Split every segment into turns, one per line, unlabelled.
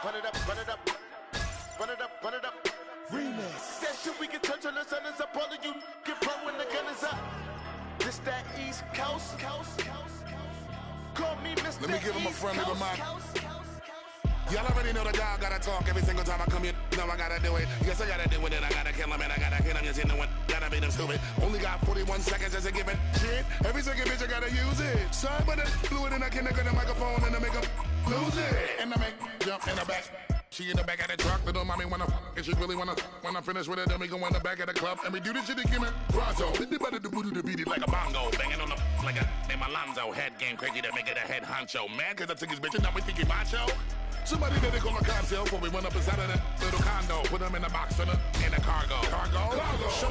run it up, run it up, run it up, run it up. Remix. That shit we can touch on the sun is up. All of you get pro when the gun is up. This that East Coast. Call me Mr.
Let me give him a friendly reminder. Y'all already know the dog gotta talk every single time I come here. Now I gotta do it. Yes, I gotta do it. And I gotta kill him and I gotta hit him. Yes, you know what? Gotta be them stupid. Only got 41 seconds as a given. Shit, every second bitch I gotta use it. Sorry, but it's fluid and I can't get the microphone and I make them lose it. And I make jump in the back. She in the back of the truck, little mommy wanna and she really wanna. When I finish with it, then we go in the back of the club and we do this shit again. Pronto, the beat it like a bongo, banging on the like a name Alonzo. Head game crazy to make it a head honcho. Mad cause I took his bitch and now we thinking macho. Somebody that they call a cocktail before we went up inside of that little condo. Put them in the box in the cargo.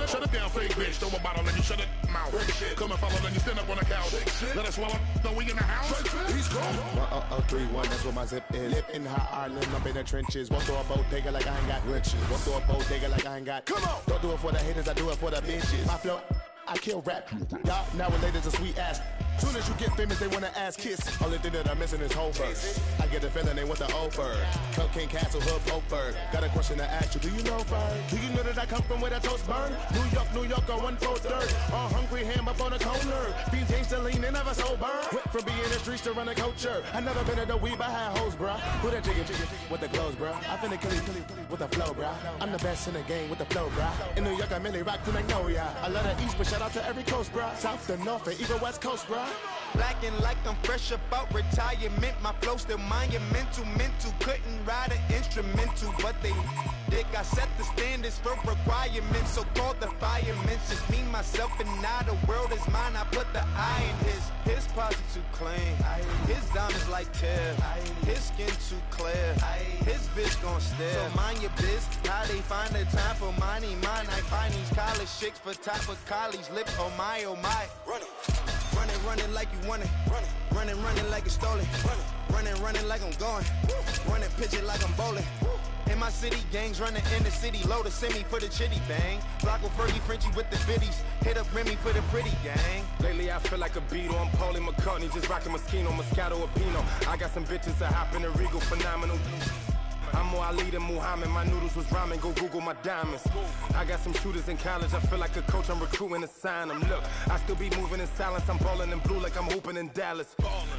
Shut it down, fake bitch. Throw a bottle and you shut it mouth. Come and follow, then you stand up on the couch. Let us swallow. No, we in the house. He's cold.
1031, that's what my zip is. Live in high Ireland, up in the trenches. Walk through a bodega like I ain't got riches. Walk through a bodega like I ain't got. Come on. Don't do it for the haters, I do it for the bitches. My flow, I kill rap. Y'all nowadays a sweet ass. Soon as you get famous, they wanna ass kiss. Only thing that I'm missing is whole verse. I get the feeling they want the over. Cocaine Castle, Hood, Oakford. Got a question to ask you, do you know Bird? Do you know that I come from where the toast burn? New York, on 1/4. All hungry ham up on the corner. Beans gangsta lean and never sober. Went from being in the streets to run a culture. I never been at the weed, but I had hoes, bruh. Who that chicken with the clothes, bruh? I finna kill you with the flow, bruh. I'm the best in the game with the flow, bruh. In New York, I mainly rock to Magnolia. I love the East, but shout out to every coast, bruh. South to North and even West Coast, bruh.
Blacking like I'm fresh about retirement. My flow still monumental. Couldn't ride an instrumental, but they dick. I set the standards for requirements, so called the firemen. Just me, myself, and now the world is mine. I put the I in his posse too clean. His diamonds like tear. His skin too clear. His bitch gon' stare. So mind your biz. How they find the time for mine? I find these college chicks for top of college lips. Oh my, oh my. Running like you want it. Running like it's stolen. Running like I'm going. Running, pitch it like I'm bowling. In my city, gangs running in the city. Load a semi for the chitty bang. Block with Fergie, Frenchie with the biddies. Hit up Remy for the pretty gang.
Lately I feel like a Beatle. I'm Paulie McCartney, just rocking Moschino, Moscato, or Pinot. I got some bitches that hop in a Regal, phenomenal. I'm more Ali than Muhammad. My noodles was ramen. Go Google my diamonds. I got some shooters in college. I feel like a coach. I'm recruiting to sign them. Look, I still be moving in silence. I'm balling in blue like I'm hooping in Dallas.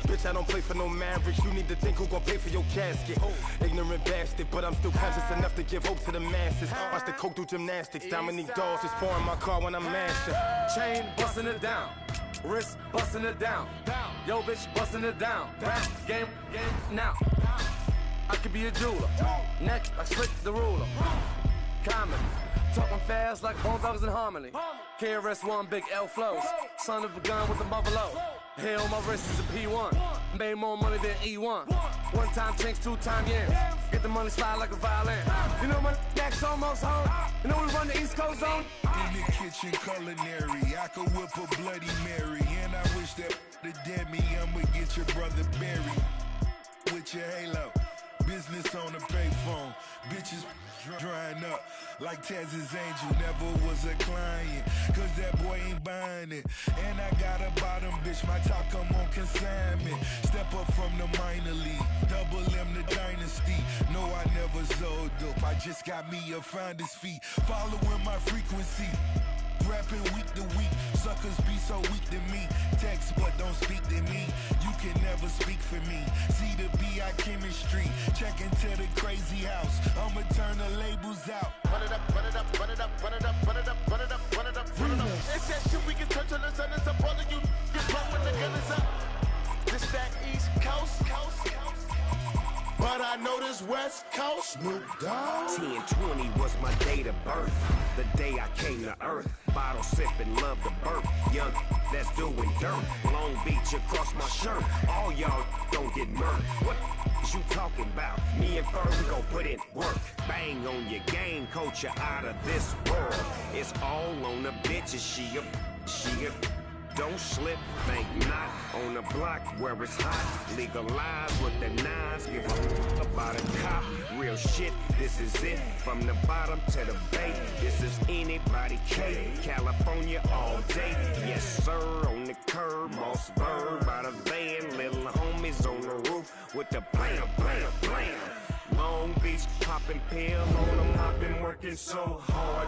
Bitch, I don't play for no Mavericks. You need to think who gon' pay for your casket. Ignorant bastard, but I'm still conscious enough to give hope to the masses. Watch the coke do gymnastics. Dominique Dawes just pouring my car when I'm mashing. Chain busting it down. Wrist busting it down. Yo, bitch busting it down. Rap game now. I could be a jeweler, neck like Slick the Ruler. Comedy, talking fast like Bone Thugs and Harmony. KRS-One, big L flows. Son of a gun with the buffalo. Hair on my wrist is a P1. Made more money than E1. One time change, 2 time yams. Get the money slide like a violin. You know my neck's almost home. You know we run the East Coast zone.
In the kitchen culinary, I could whip a Bloody Mary. And I wish that the dead me, I'ma get your brother buried. With your halo. Business on the payphone, bitches drying up like Taz's angel. Never was a client, cause that boy ain't buying it. And I got a bottom bitch, my top come on consignment. Step up from the minor league, double M the dynasty. No, I never sold dope, I just got me a finder's fee. Following my frequency. Rapping week to week, suckers be so weak to me. Text but don't speak to me. You can never speak for me. See the B.I. chemistry. Check into the crazy house. I'ma turn the labels out.
Run it up, run it up, run it up, run it up, run it up, run it up, run it up, run it up. It's that shit we can touch on the sun. It's up. All of you get blown when the gun is up. This that East Coast. But I know this West Coast. Snoop Dogg.
10/20 was my date of birth. The day I came to earth. Bottle sipping, love the burp. Young, that's doing dirt. Long Beach across my shirt. All y'all don't get murked. What is you talking about? Me and Ferg, we gon' put in work. Bang on your game, coach, you out of this world. It's all on the bitches. She a don't slip, think not on the block where it's hot. Legalize with the nines, give a f about a cop. Real shit, this is it. From the bottom to the bay, this is anybody K. California all day, yes sir. On the curb, Mossberg by the van. Little homies on the roof with the blam, blam, blam. Long Beach, popping pill on them. I've been working so hard.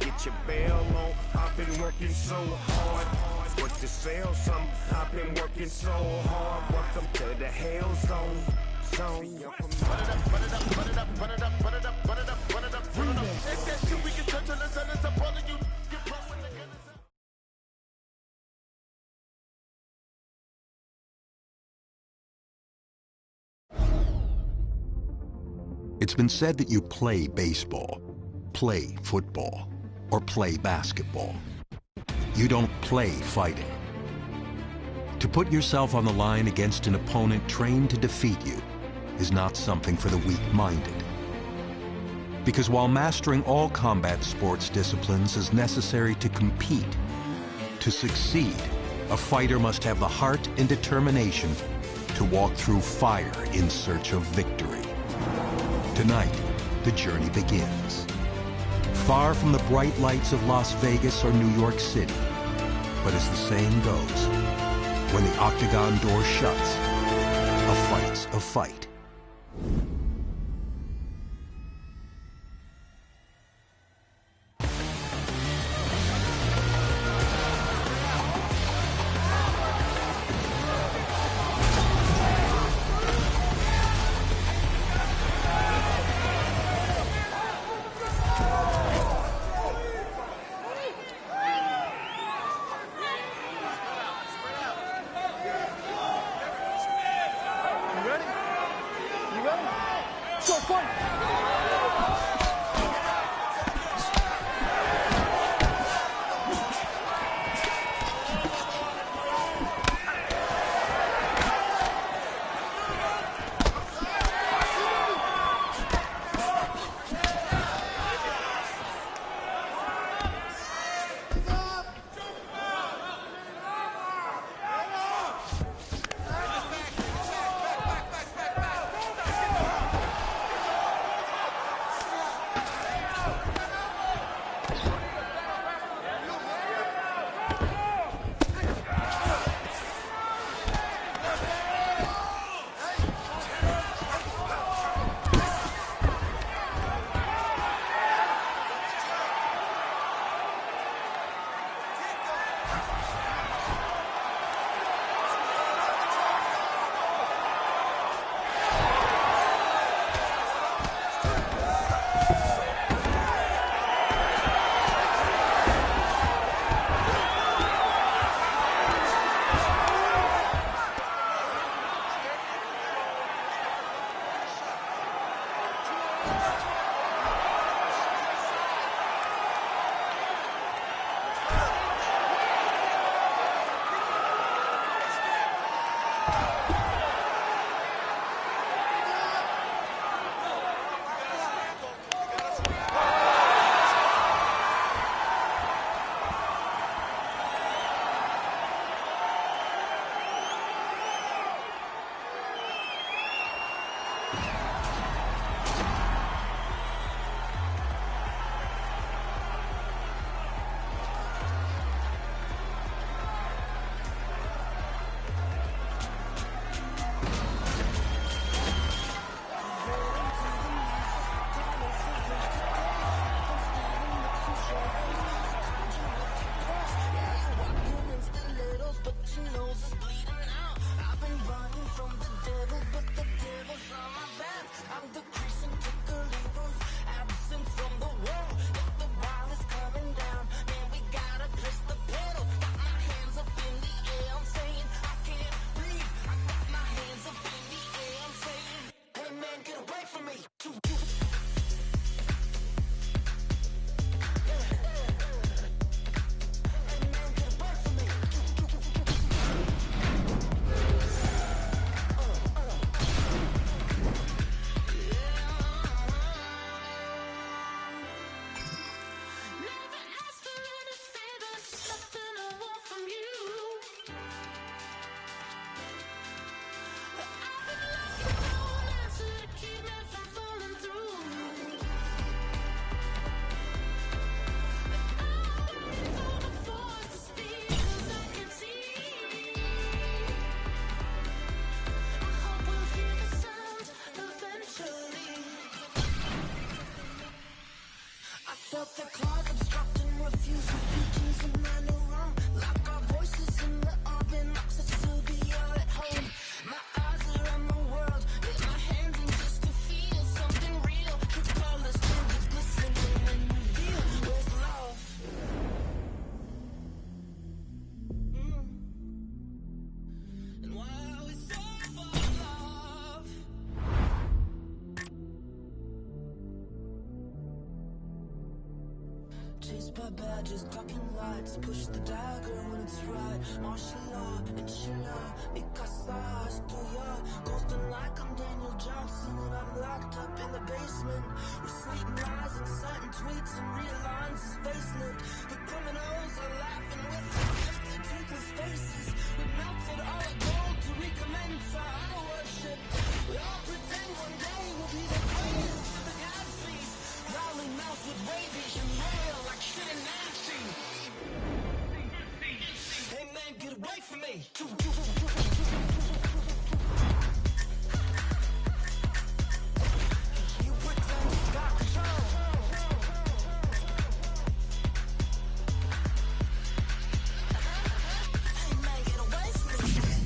Get your bail on. I've been working so hard. What to sell some? I've been working so hard. Welcome to the hell zone. Run it up, run it up, run it up, run it up, run it up, run it up, run it up, run it up. Take that shit, we can touch on the sun. It's up all of you. Get pro with the gunners.
It's been said that you play baseball, play football, or play basketball. You don't play fighting. To put yourself on the line against an opponent trained to defeat you is not something for the weak-minded. Because while mastering all combat sports disciplines is necessary to compete, to succeed, a fighter must have the heart and determination to walk through fire in search of victory. Tonight, the journey begins. Far from the bright lights of Las Vegas or New York City, but as the saying goes, when the octagon door shuts, a fight's a fight.
chased by badges, clocking lights, push the dagger when it's right. Martial law, inshallah, Mikasa, Astoya, ghosting like I'm Daniel Johnson, and I'm locked up in the basement, reciting lies, inciting tweets, and realigns his facelift. The criminals are laughing with their toothless faces. We melted all our gold to recommence our idol worship. We all pretend one day we'll be the greatest of the galaxies. Growling mouths with rabies and rail like shit in Nancy. Hey man, get away from me. You pretend you got control. Hey man, get away from me.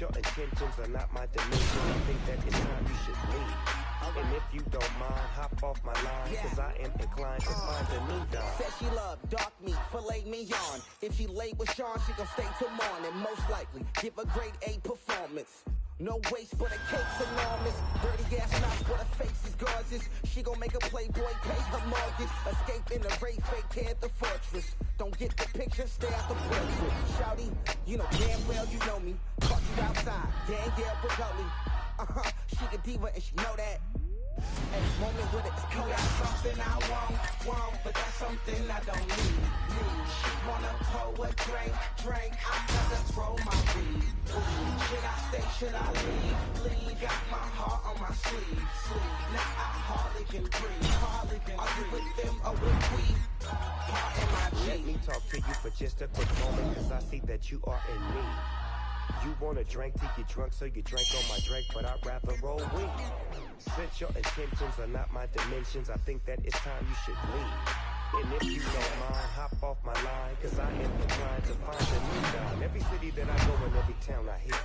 your intentions are not my dimension, I think that it's time you should leave. And if you don't mind, hop off my line, cause I am inclined to find a new dime.
Said she loved dark meat, filet mignon. If she late with Sean, she gon' stay till morning. Most likely, give a grade A performance. No waste, but the cake's enormous. Dirty ass mouth, but her face is gorgeous. She gon' make a playboy pay her mortgage. Escape in the raid, fake hair at the fortress. Don't get the picture, stay out the portrait. Shouty, you know damn well you know me. Caught you outside, Danielle Bregoli. She a diva and she know that. Every moment with it, you got something I want, but that's something I don't need. She wanna pour a drink, I gotta throw my weed. Should I stay, should I leave? Got my heart on my sleeve. Now I hardly can breathe. Are you with them or with we?
Let me talk to you for just a quick moment, cause I see that you are in me. You want a drink to get drunk, so you drink on my drink, but I'd rather roll weed. Since your intentions are not my dimensions, I think that it's time you should leave. And if you don't mind, hop off my line, cause I am inclined to find a new dime. Every city that I go in, every town I hit,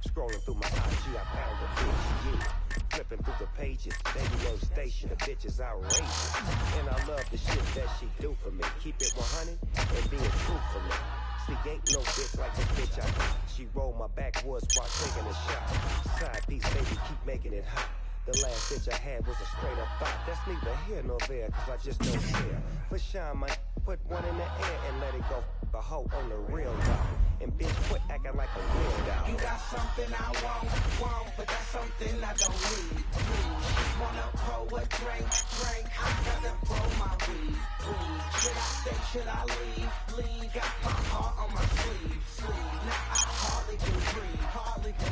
scrolling through my IG, I found a bitch, yeah. Flipping through the pages, radio station, the bitch is outrageous. And I love the shit that she do for me. Keep it 100 and being truthful. See, ain't no bitch like this bitch I got. She rolled my backwoods while taking a shot. Side piece, baby, keep making it hot. The last bitch I had was a straight up thought. That's neither here nor there, cause I just don't care. For shine, my put one in the air and let it go. The hoe on the real dog. And bitch, quit acting like a real dog.
You got something I want, but that's something I don't need. Wanna pour a drink, I gotta roll my weed. Should I stay, should I leave? Got my heart on my sleeve. Now I hardly can breathe.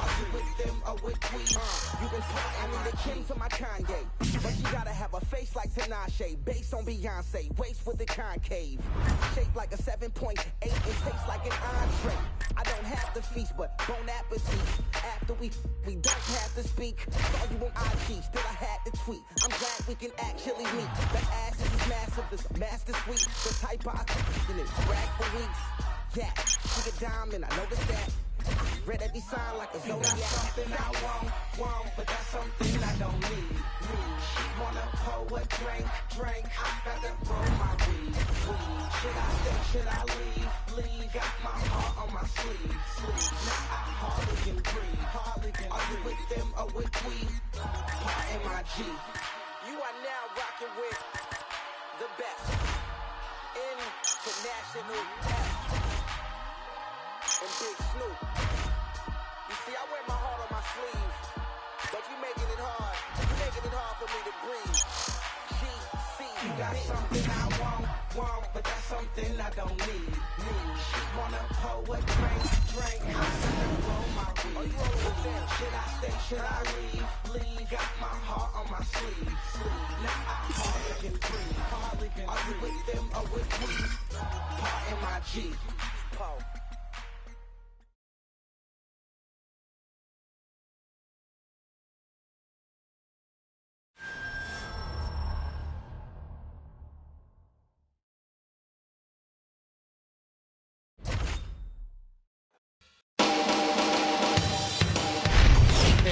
Are you with them or with we? You can tell I need a Kim to my Kanye, but she gotta have a face like Tinashe, based on Beyonce, waist with the concave, shaped like a 7.8 and tastes like an entree. I don't have to feast, but bon appetit. After we don't have to speak. Saw you on IG, still I had to tweet. I'm glad we can actually meet. That ass is as massive as a master suite. The type I in it, brag for weeks. Yeah, she get diamond, I noticed that. Read every sign like a zodiac. You got something I want, but that's something I don't need. She wanna pour a drink, I gotta roll my weed. Should I stay, should I leave? Got my heart on my sleeve. Now I hardly can breathe. Are you with them or with we? R-M-I-G. You are now rocking with the best international F and Big Snoop. You see, I wear my heart on my sleeve, but you making it hard. You making it hard for me to breathe. G-C. You got something I want, but that's something I don't need. She wanna pour a drink, I gotta roll my weed. Should I stay, should I leave? Got my heart on my sleeve. Now I hardly can breathe. Are you with them or with we? R-M-I-G. Paul.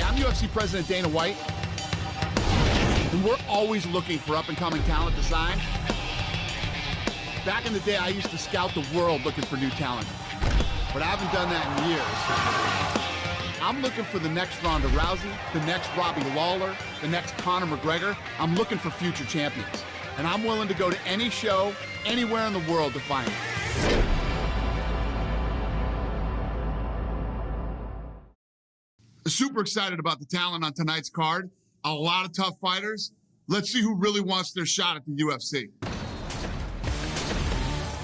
I'm UFC President Dana White, and we're always looking for up-and-coming talent to sign. Back in the day, I used to scout the world looking for new talent, but I haven't done that in years. I'm looking for the next Ronda Rousey, the next Robbie Lawler, the next Conor McGregor. I'm looking for future champions, and I'm willing to go to any show, anywhere in the world to find them. Super excited about the talent on tonight's card. A lot of tough fighters. Let's see who really wants their shot at the UFC.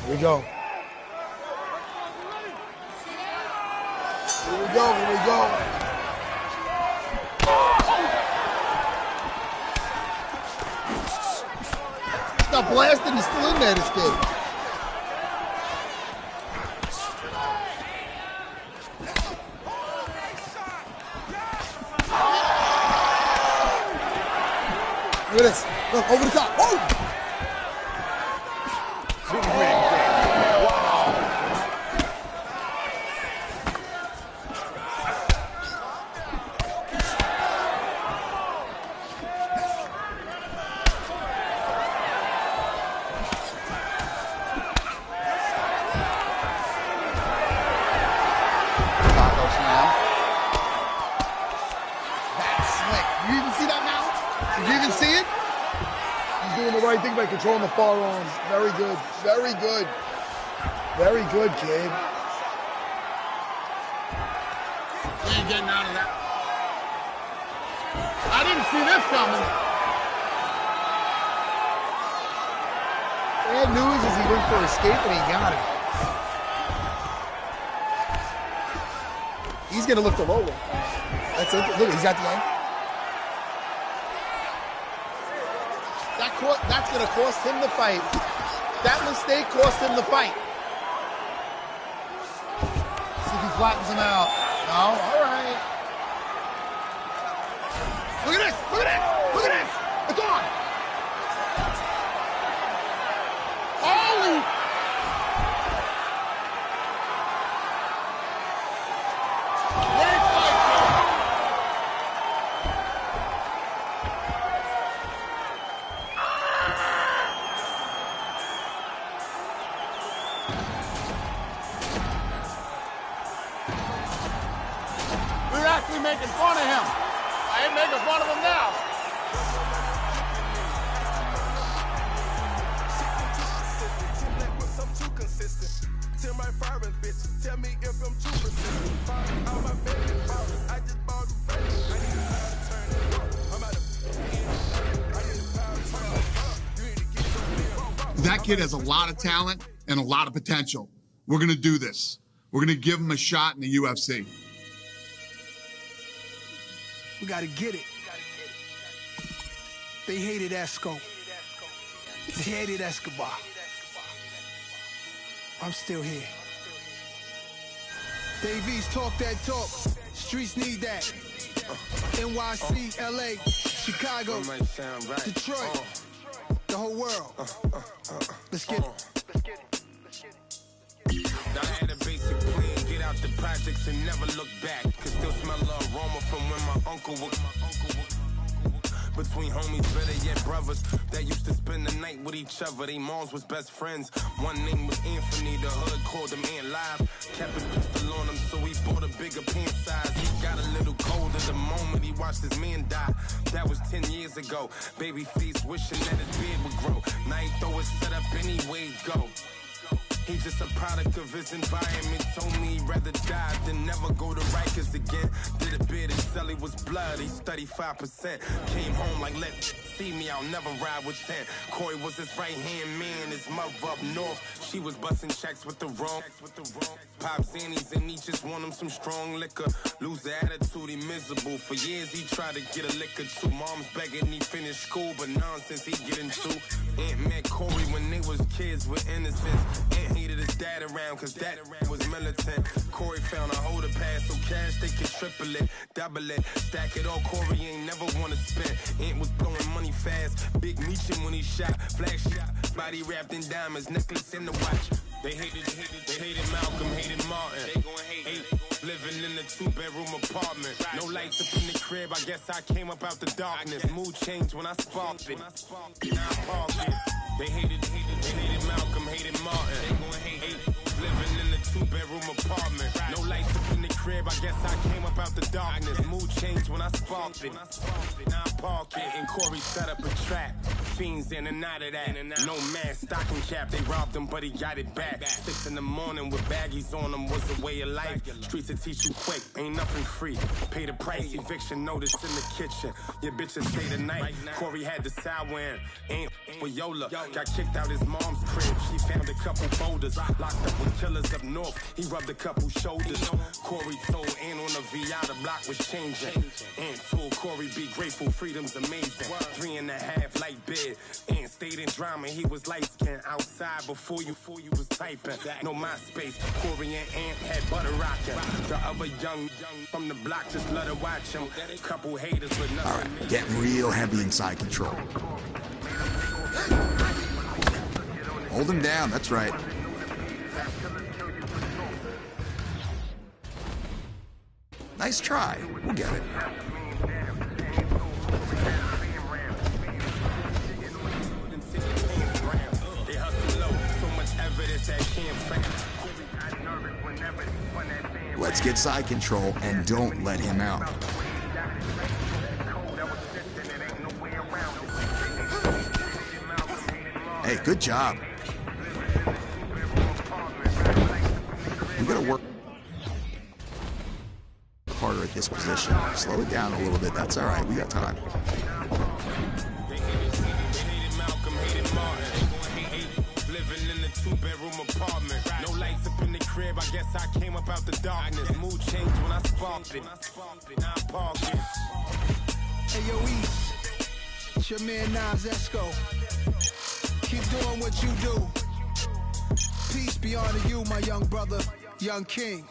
Here we go. Here we go, here we go. Stop blasting, he's still in that escape. Look at this. Look, over the top. Oh! you even see it? He's doing the right thing by controlling the far arm. Very good. Very good. Very good, kid.
He ain't getting out of that. I didn't see this coming.
Bad news is he went for an escape and he got it. He's going to look to roll it. That's it. Look, he's got the ankle. That's going to cost him the fight. That mistake cost him the fight. See if he flattens him out. No? All right. Look at this. Look at this. Look at this. It's on. Holy. Great fight, kid.
We're actually making fun of him. I ain't making fun of him now. That kid has a lot of talent and a lot of potential. We're going to do this. We're going to give him a shot in the UFC.
We got to get it. They hated Esco. They hated Escobar. I'm still here. Davies, talk that talk. Streets need that. NYC, LA, Chicago, Detroit, the whole world. Let's get it.
I had a basic plan, get out the projects and never look back. Could still smell the aroma from when my uncle was. Between homies, better yet brothers, that used to spend the night with each other. They moms was best friends. One name was Anthony, the hood called him Ant Live. Kept his pistol on him, so he bought a bigger pant size. He got a little colder the moment he watched his man die. That was 10 years ago. Babyface wishing that his beard would grow. Now he throw his set up anyway, go. He just a product of his environment. Told me he'd rather die than never go to Rikers again. Did a bid and Sully was blood. He's 35%. Came home like, let see me, I'll never ride with 10. Corey was his right-hand man. His mother up north, she was busting checks with the wrong. Pop Zannies and he just want him some strong liquor. Lose the attitude, he miserable. For years he tried to get a liquor too. Mom's begging he finish school, but nonsense he get into. Aunt met Corey when they was kids with innocence. Aunt hated his dad around cause dad was militant. Corey found a holder pass so cash they could triple it, double it, stack it all. Corey ain't never wanna spend. Aunt was blowing money fast, big meechin' when he shot, flash shot, body wrapped in diamonds, necklace in the watch. They hated Malcolm, hated Martin. They gon' hate. Living in a 2-bedroom apartment. No lights up in the crib, I guess I came up out the darkness. Mood changed when I sparked it. Now I parked it. They hated Malcolm, hated Martin. They gon' hate. Living in a 2-bedroom apartment. No lights up in the crib, I guess I came up out the darkness. Mood changed when I sparked it. Now I park it and Corey set up a trap. Fiends in and out of that. No man, stocking cap, they robbed him, but he got it back. 6 in the morning with baggies on them was a way of life. Streets will teach you quick, ain't nothing free. Pay the price, eviction notice in the kitchen. Your bitches stay the night. Corey had the sour in. Ain't with Yola. Got kicked out his mom's crib. She found a couple boulders. Locked up with killers up north. He rubbed a couple shoulders. Corey told Ann on the VI the block was changing. Ann told Corey be grateful, freedom's amazing. 3.5 light bid. Ann stayed in drama, he was light skinned outside before you was typing. No MySpace. Corey and Ann had butter rocking. The other young from the block just let her watch him. Couple haters with nothing.
All right, getting real heavy inside control. Hold him down, that's right. Nice try. We'll get it. Let's get side control and don't let him out. Hey, good job. We gotta work harder at this position. Slow it down a little bit. That's all right. We got time.
Living in a 2-bedroom apartment. No lights up in the crib. I guess I came up out the darkness. Mood changed when I sparked it. Now I park it.
Hey, yo, East. It's your man, Nas Esco. Keep doing what you do. Peace be unto you, my young brother, young king.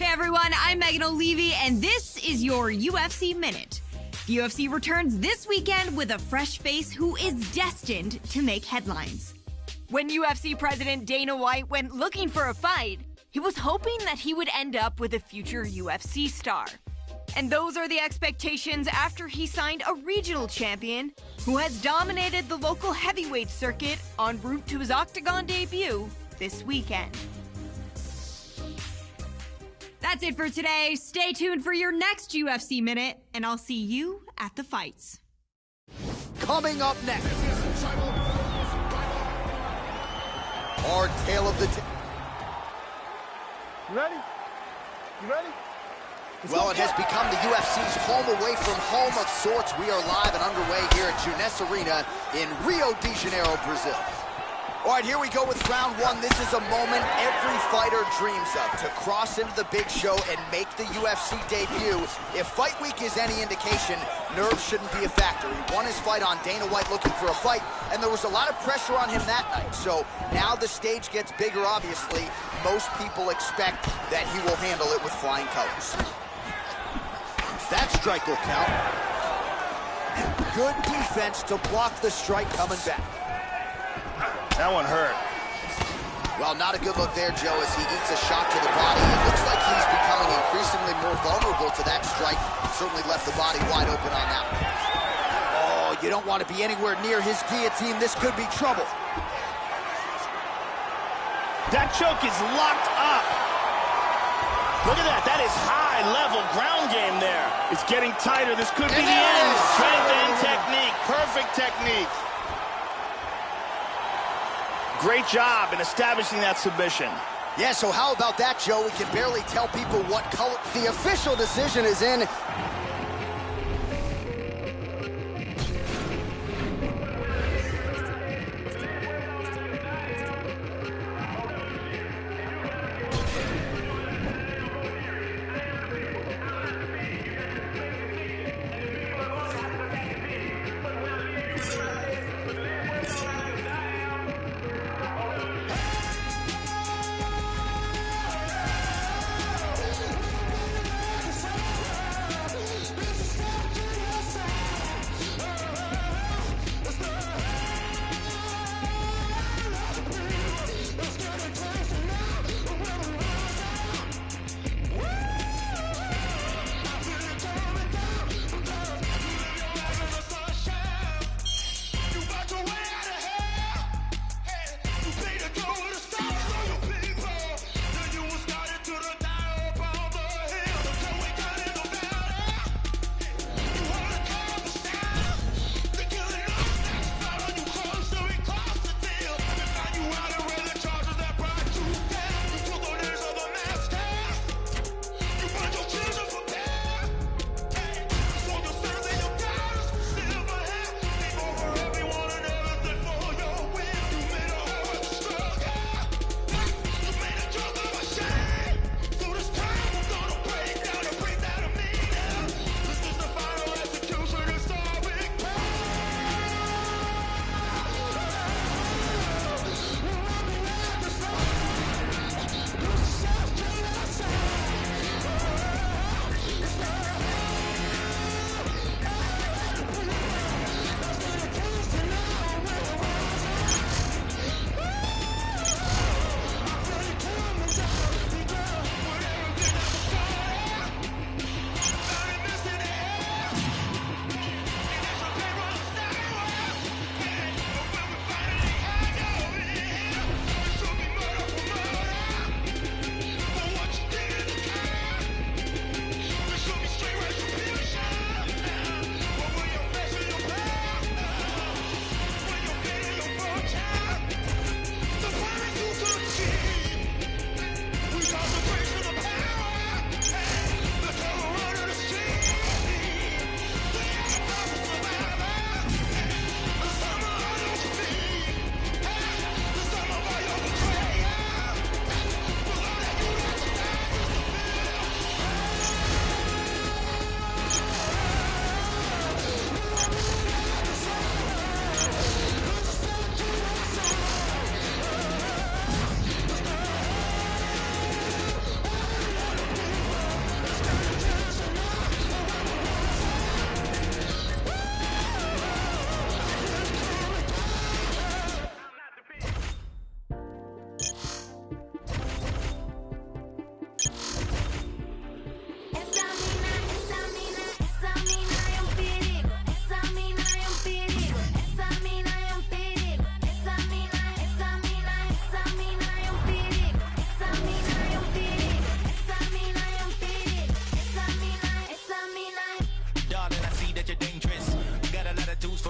Hey everyone, I'm Megan O'Leary, and this is your UFC Minute. The UFC returns this weekend with a fresh face who is destined to make headlines. When UFC President Dana White went looking for a fight, he was hoping that he would end up with a future UFC star. And those are the expectations after he signed a regional champion who has dominated the local heavyweight circuit en route to his Octagon debut this weekend. That's it for today. Stay tuned for your next UFC Minute, and I'll see you at the fights.
Coming up next, our tale of the
You ready? You ready?
Well, it has become the UFC's home away from home of sorts. We are live and underway here at Jeunesse Arena in Rio de Janeiro, Brazil. All right, here we go with round one. This is a moment every fighter dreams of, to cross into the big show and make the UFC debut. If fight week is any indication, nerves shouldn't be a factor. He won his fight on Dana White looking for a fight, and there was a lot of pressure on him that night. So now the stage gets bigger, obviously. Most people expect that he will handle it with flying colors. That strike will count. Good defense to block the strike coming back.
That one hurt.
Well, not a good look there, Joe, as he eats a shot to the body. It looks like he's becoming increasingly more vulnerable to that strike. Certainly left the body wide open on that one. Oh, you don't want to be anywhere near his guillotine. This could be trouble.
That choke is locked up. Look at that. That is high-level ground game there. It's getting tighter. This could be the end. Strength and technique. Perfect technique. Great job in establishing that submission.
Yeah, so how about that, Joe? We can barely tell people what color. The official decision is in.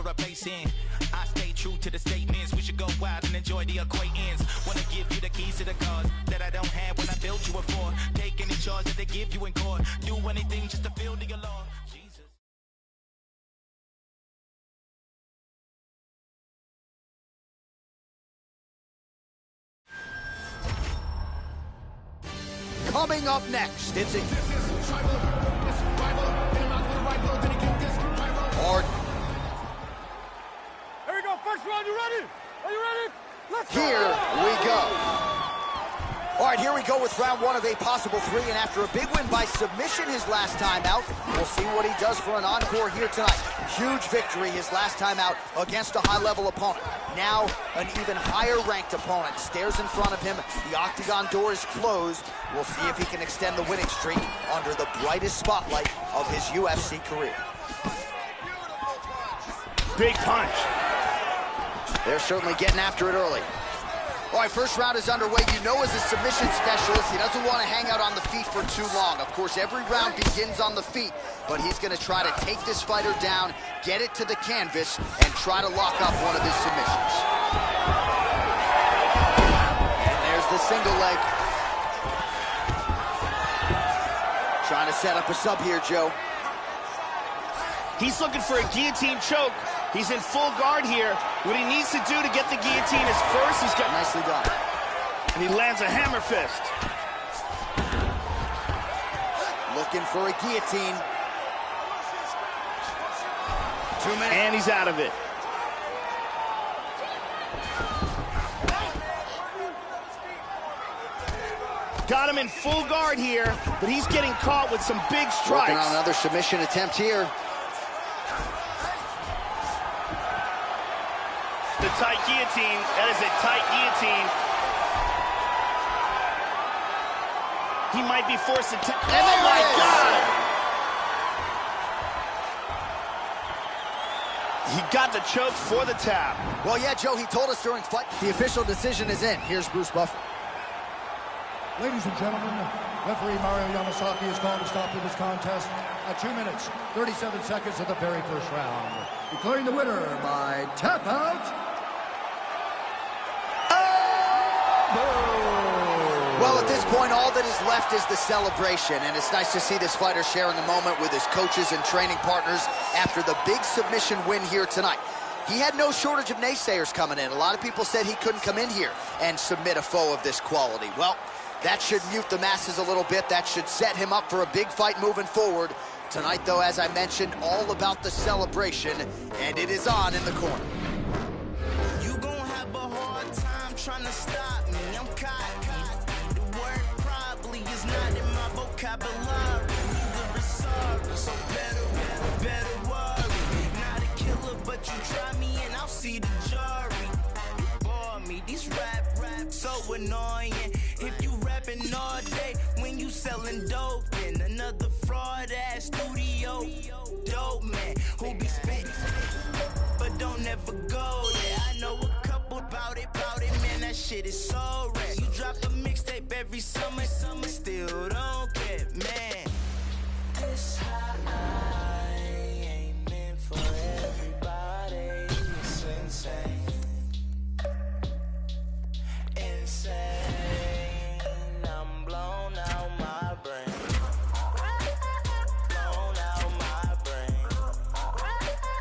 a base in. I stay true to the statements. We should go wild and enjoy the acquaintance. Wanna give you the keys to the cars that I don't have when I built you a for. Take any charge that they give you in court. Do anything just to feel the law.
Coming up next, it's a hard.
Here we go, first round, you ready? Are you ready? Let's go!
Here we go. All right, here we go with round one of a possible three, and after a big win by submission his last time out, we'll see what he does for an encore here tonight. Huge victory his last time out against a high-level opponent. Now, an even higher-ranked opponent stares in front of him. The octagon door is closed. We'll see if he can extend the winning streak under the brightest spotlight of his UFC career.
Big punch.
They're certainly getting after it early. All right, first round is underway. You know, as a submission specialist, he doesn't want to hang out on the feet for too long. Of course, every round begins on the feet, but he's going to try to take this fighter down, get it to the canvas, and try to lock up one of his submissions. And there's the single leg. Trying to set up a sub here, Joe.
He's looking for a guillotine choke. He's in full guard here. What he needs to do to get the guillotine is first, he's got...
Nicely done.
And he lands a hammer fist.
Looking for a guillotine. 2 minutes.
And he's out of it. Got him in full guard here, but he's getting caught with some big strikes.
Working on another submission attempt here.
The tight guillotine, that is a tight guillotine. He might be forced to... Oh my God! He got the choke for the tap.
Well, yeah, Joe, he told us during fight. The official decision is in. Here's Bruce Buffer.
Ladies and gentlemen, referee Mario Yamasaki has called a stop to this contest at 2 minutes, 37 seconds of the very first round. Declaring the winner by tap out.
Well, at this point, all that is left is the celebration, and it's nice to see this fighter sharing a moment with his coaches and training partners after the big submission win here tonight. He had no shortage of naysayers coming in. A lot of people said he couldn't come in here and submit a foe of this quality. Well, that should mute the masses a little bit. That should set him up for a big fight moving forward. Tonight, though, as I mentioned, all about the celebration, and it is on in the corner.
You gon' have a hard time trying to stop me. I'm caught. The word probably is not in my vocabulary. Neither is sorry, so better worry. Not a killer, but you try me and I'll see the jury. Bore me, these rap so annoying. If you rapping all day when you selling dope, in another fraud ass studio dope man who be spitting but don't ever go there. I know a couple about it, man, that shit is so rare. You drop a mixtape every summer, still don't care, man. This high ain't meant for everybody. It's insane. Insane. I'm blown out my brain. Blown out my brain.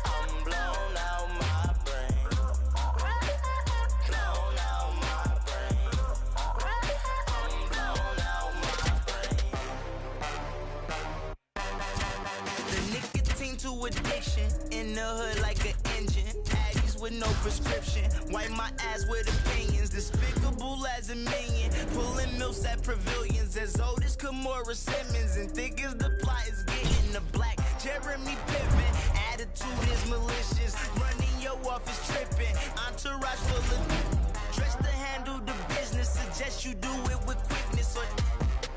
I'm blown out my brain. Blown out my brain. I'm blown out my brain. The nicotine to addiction in the hood like an engine. Addies with no prescription. Wipe my ass with opinions. Despicable as a minion. Pulling milfs at pavilions. As old as Kimora Simmons. And thick as the plot is getting the black. Jeremy Piven. Attitude is malicious. Running your office tripping. Entourage full of dress to handle the business. Suggest you do it with quickness. Or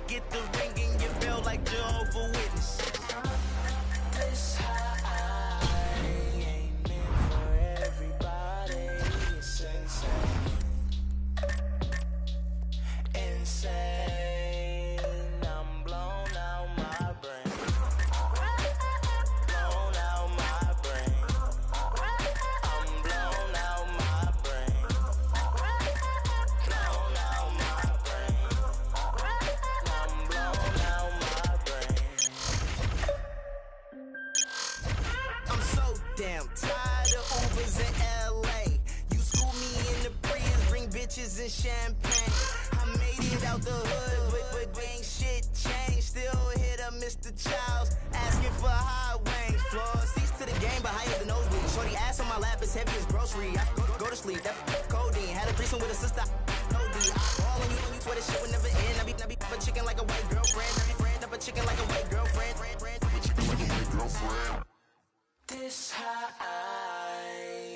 get the ring in your bell like Jehovah's Witness. This high ain't meant for everybody. It's insane. Insane. I'm blown out my brain. Blown out my brain. Damn, tired of Ubers in LA. You school me in the Prius, bring bitches and champagne. I made it out the hood, but ain't shit changed. Still hit up Mr. Childs, asking for high wings. Floor seats to the game, but higher than nosebleed. Shorty ass on my lap is heavy as grocery. I go to sleep, that codeine. Had a threesome with a sister, no D. All on you swear this shit would never end. I be up a chicken like a white girlfriend. Up a chicken like a white girlfriend. This high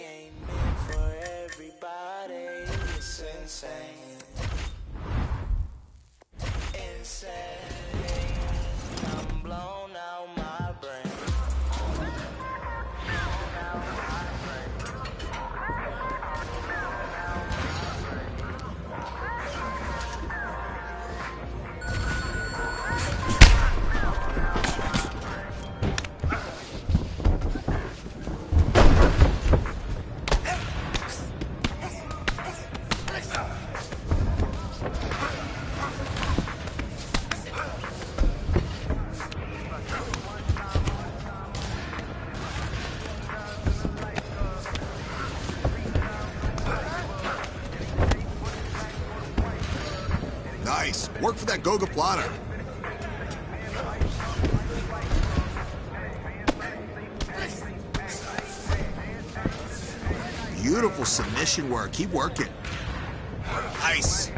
ain't meant for everybody. It's insane. Insane. I'm blown out my brain.
Nice. Work for that Goga plotter. Beautiful submission work. Keep working. Nice.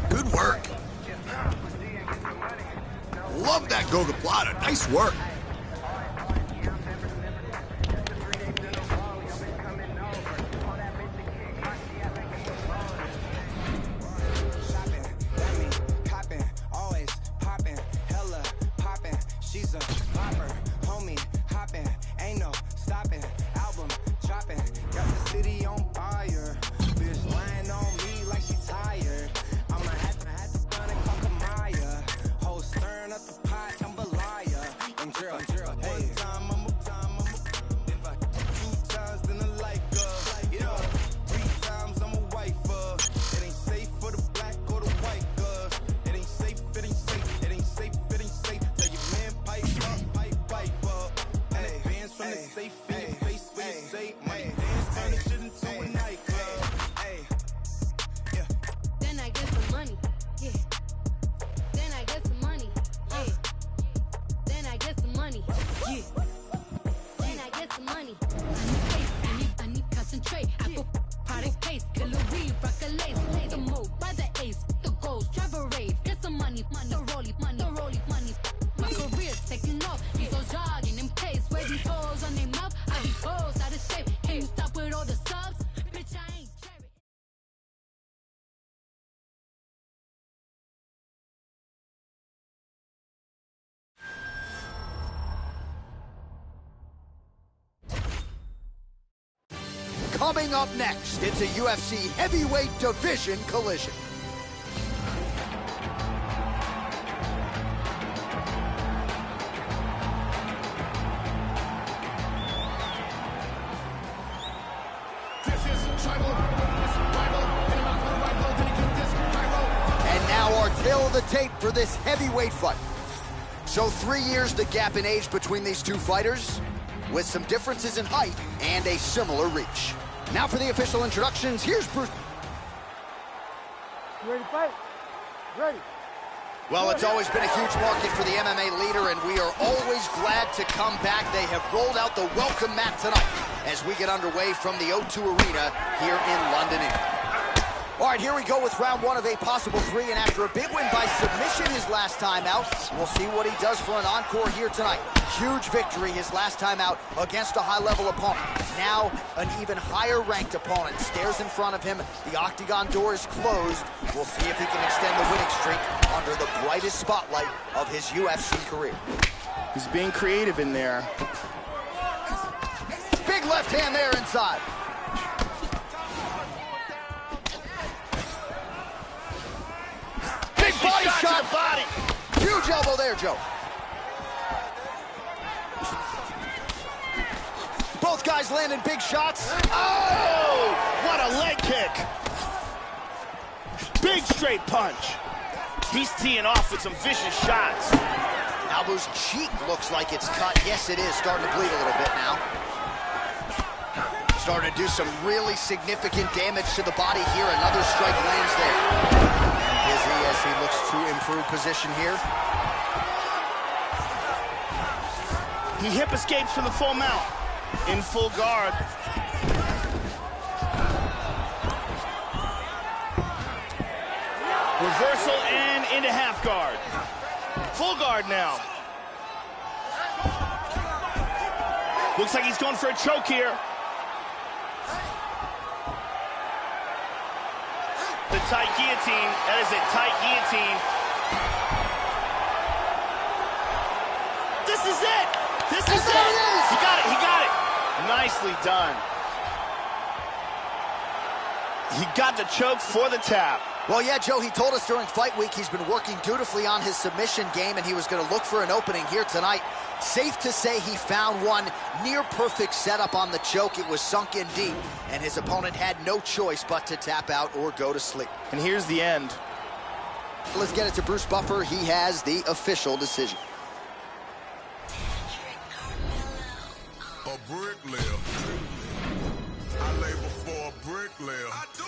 Good work. Love that Goga plotter. Nice work.
Coming up next, it's a UFC heavyweight division collision. And now our tale of the tape for this heavyweight fight. So 3 years the gap in age between these two fighters, with some differences in height and a similar reach. Now for the official introductions, here's Bruce.
You ready to fight? Ready.
Well, it's always been a huge market for the MMA leader, and we are always glad to come back. They have rolled out the welcome mat tonight as we get underway from the O2 Arena here in London, England. All right, here we go with round one of a possible three, and after a big win by submission his last time out, we'll see what he does for an encore here tonight. Huge victory his last time out against a high-level opponent. Now, an even higher-ranked opponent stares in front of him. The octagon door is closed. We'll see if he can extend the winning streak under the brightest spotlight of his UFC career.
He's being creative in there.
Big left hand there inside. Big body shot.
To the body.
Huge elbow there, Joe. Both guys landing big shots.
Oh, what a leg kick. Big straight punch. He's teeing off with some vicious shots.
Albo's cheek looks like it's cut. Yes, it is. Starting to bleed a little bit now. Starting to do some really significant damage to the body here. Another strike lands there. Busy as he looks to improve position here.
He hip escapes for the full mount. In full guard. Reversal and into half guard. Full guard now. Looks like he's going for a choke here. The tight guillotine. That is a tight guillotine. This is it. This is it. He got it. He got it. Nicely done. He got the choke for the tap.
Well, yeah, Joe, he told us during fight week he's been working dutifully on his submission game, and he was going to look for an opening here tonight. Safe to say he found one. Near perfect setup on the choke. It was sunk in deep, and his opponent had no choice but to tap out or go to sleep.
And here's the end.
Let's get it to Bruce Buffer. He has the official decision.
A bricklayer. I labor for a bricklayer. I do.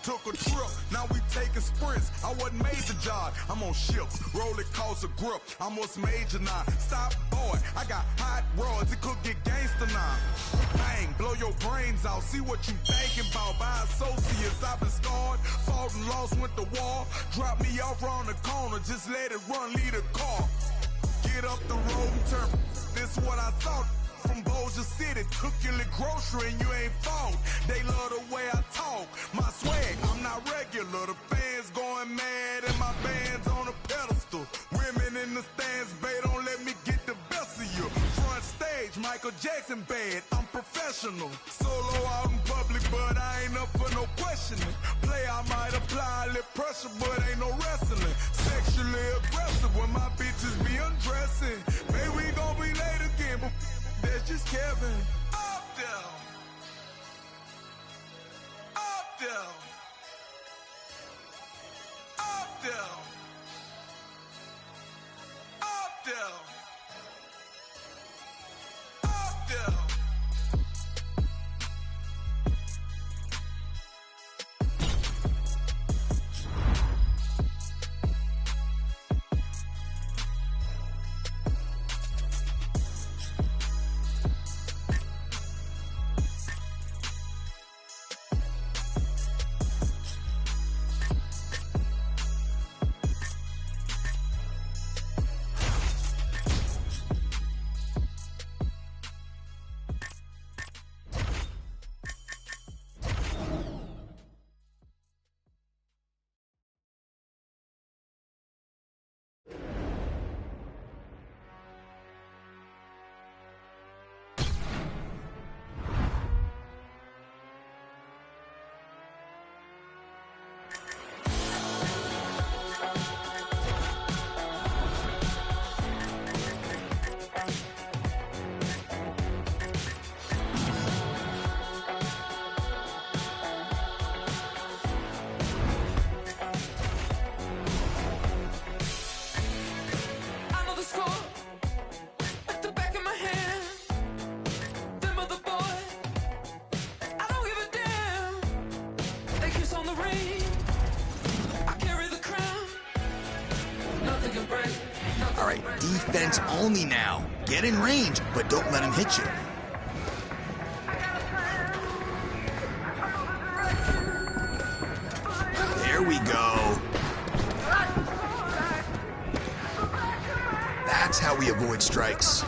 Took a trip, now we taking sprints. I wasn't made to jog, I'm on ships. Roll it cause a grip, I must major now. Stop, boy, I got hot rods, it could get gangster now. Bang, blow your brains out, see what you thinking about. By associates, I've been scarred, fought and lost, went to war. Drop me off around the corner, just let it run, lead a car. Get up the road and turn, this what I thought. From Bossier City, took your little grocery and you ain't fault. They love the way I talk, my swag, I'm not regular. The fans going mad and my band's on a pedestal. Women in the stands, babe, don't let me get the best of you. Front stage, Michael Jackson bad, I'm professional. Solo out in public, but I ain't up for no questioning. Play, I might apply a little pressure, but ain't no wrestling. Sexually aggressive when my bitches be undressing. Maybe we gon' be late again, but that's just Kevin. Up down. Up down. Up down. Up down. Up down.
Defense only now. Get in range, but don't let him hit you. There we go. That's how we avoid strikes.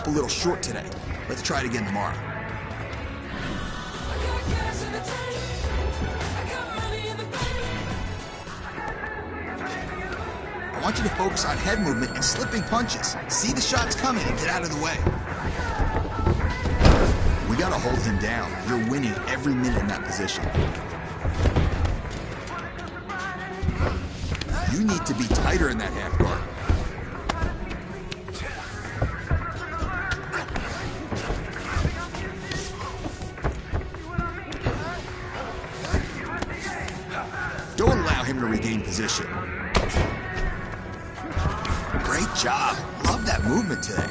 A little short today. Let's try it again tomorrow. I want you to focus on head movement and slipping punches. See the shots coming and get out of the way. We got a hold him down. You're winning every minute in that position. You need to be tighter in that half guard. Don't allow him to regain position. Great job. Love that movement today.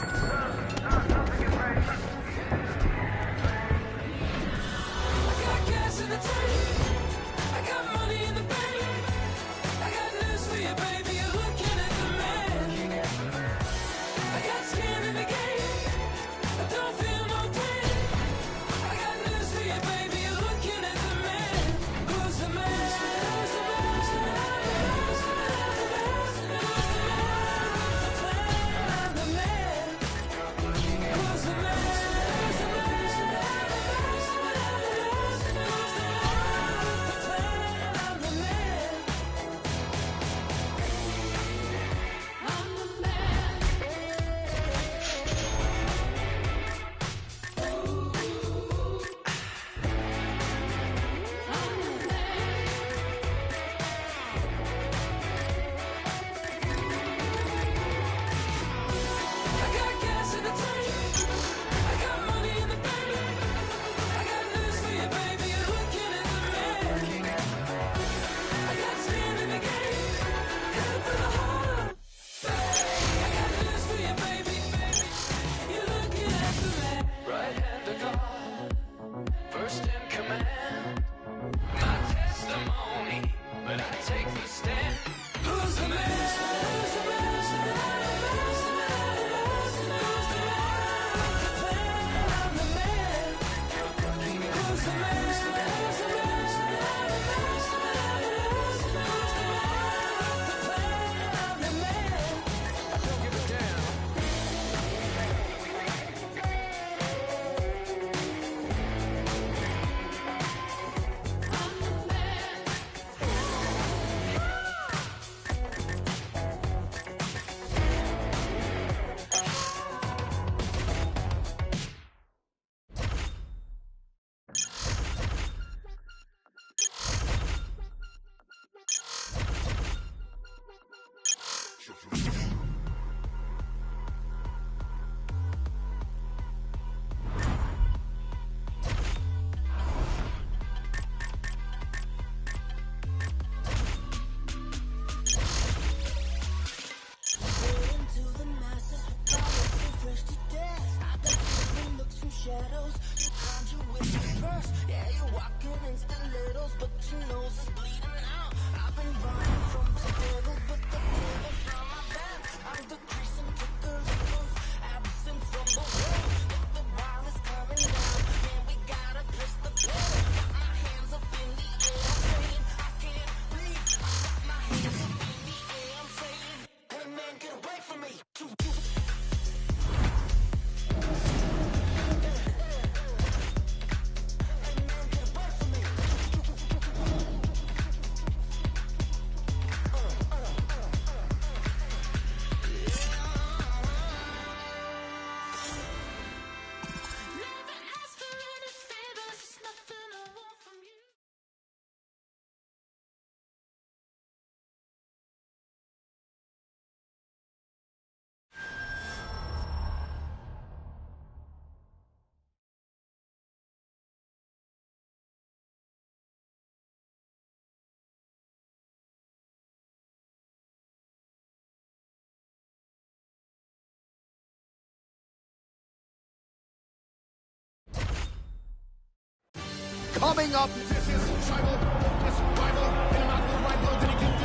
Coming up,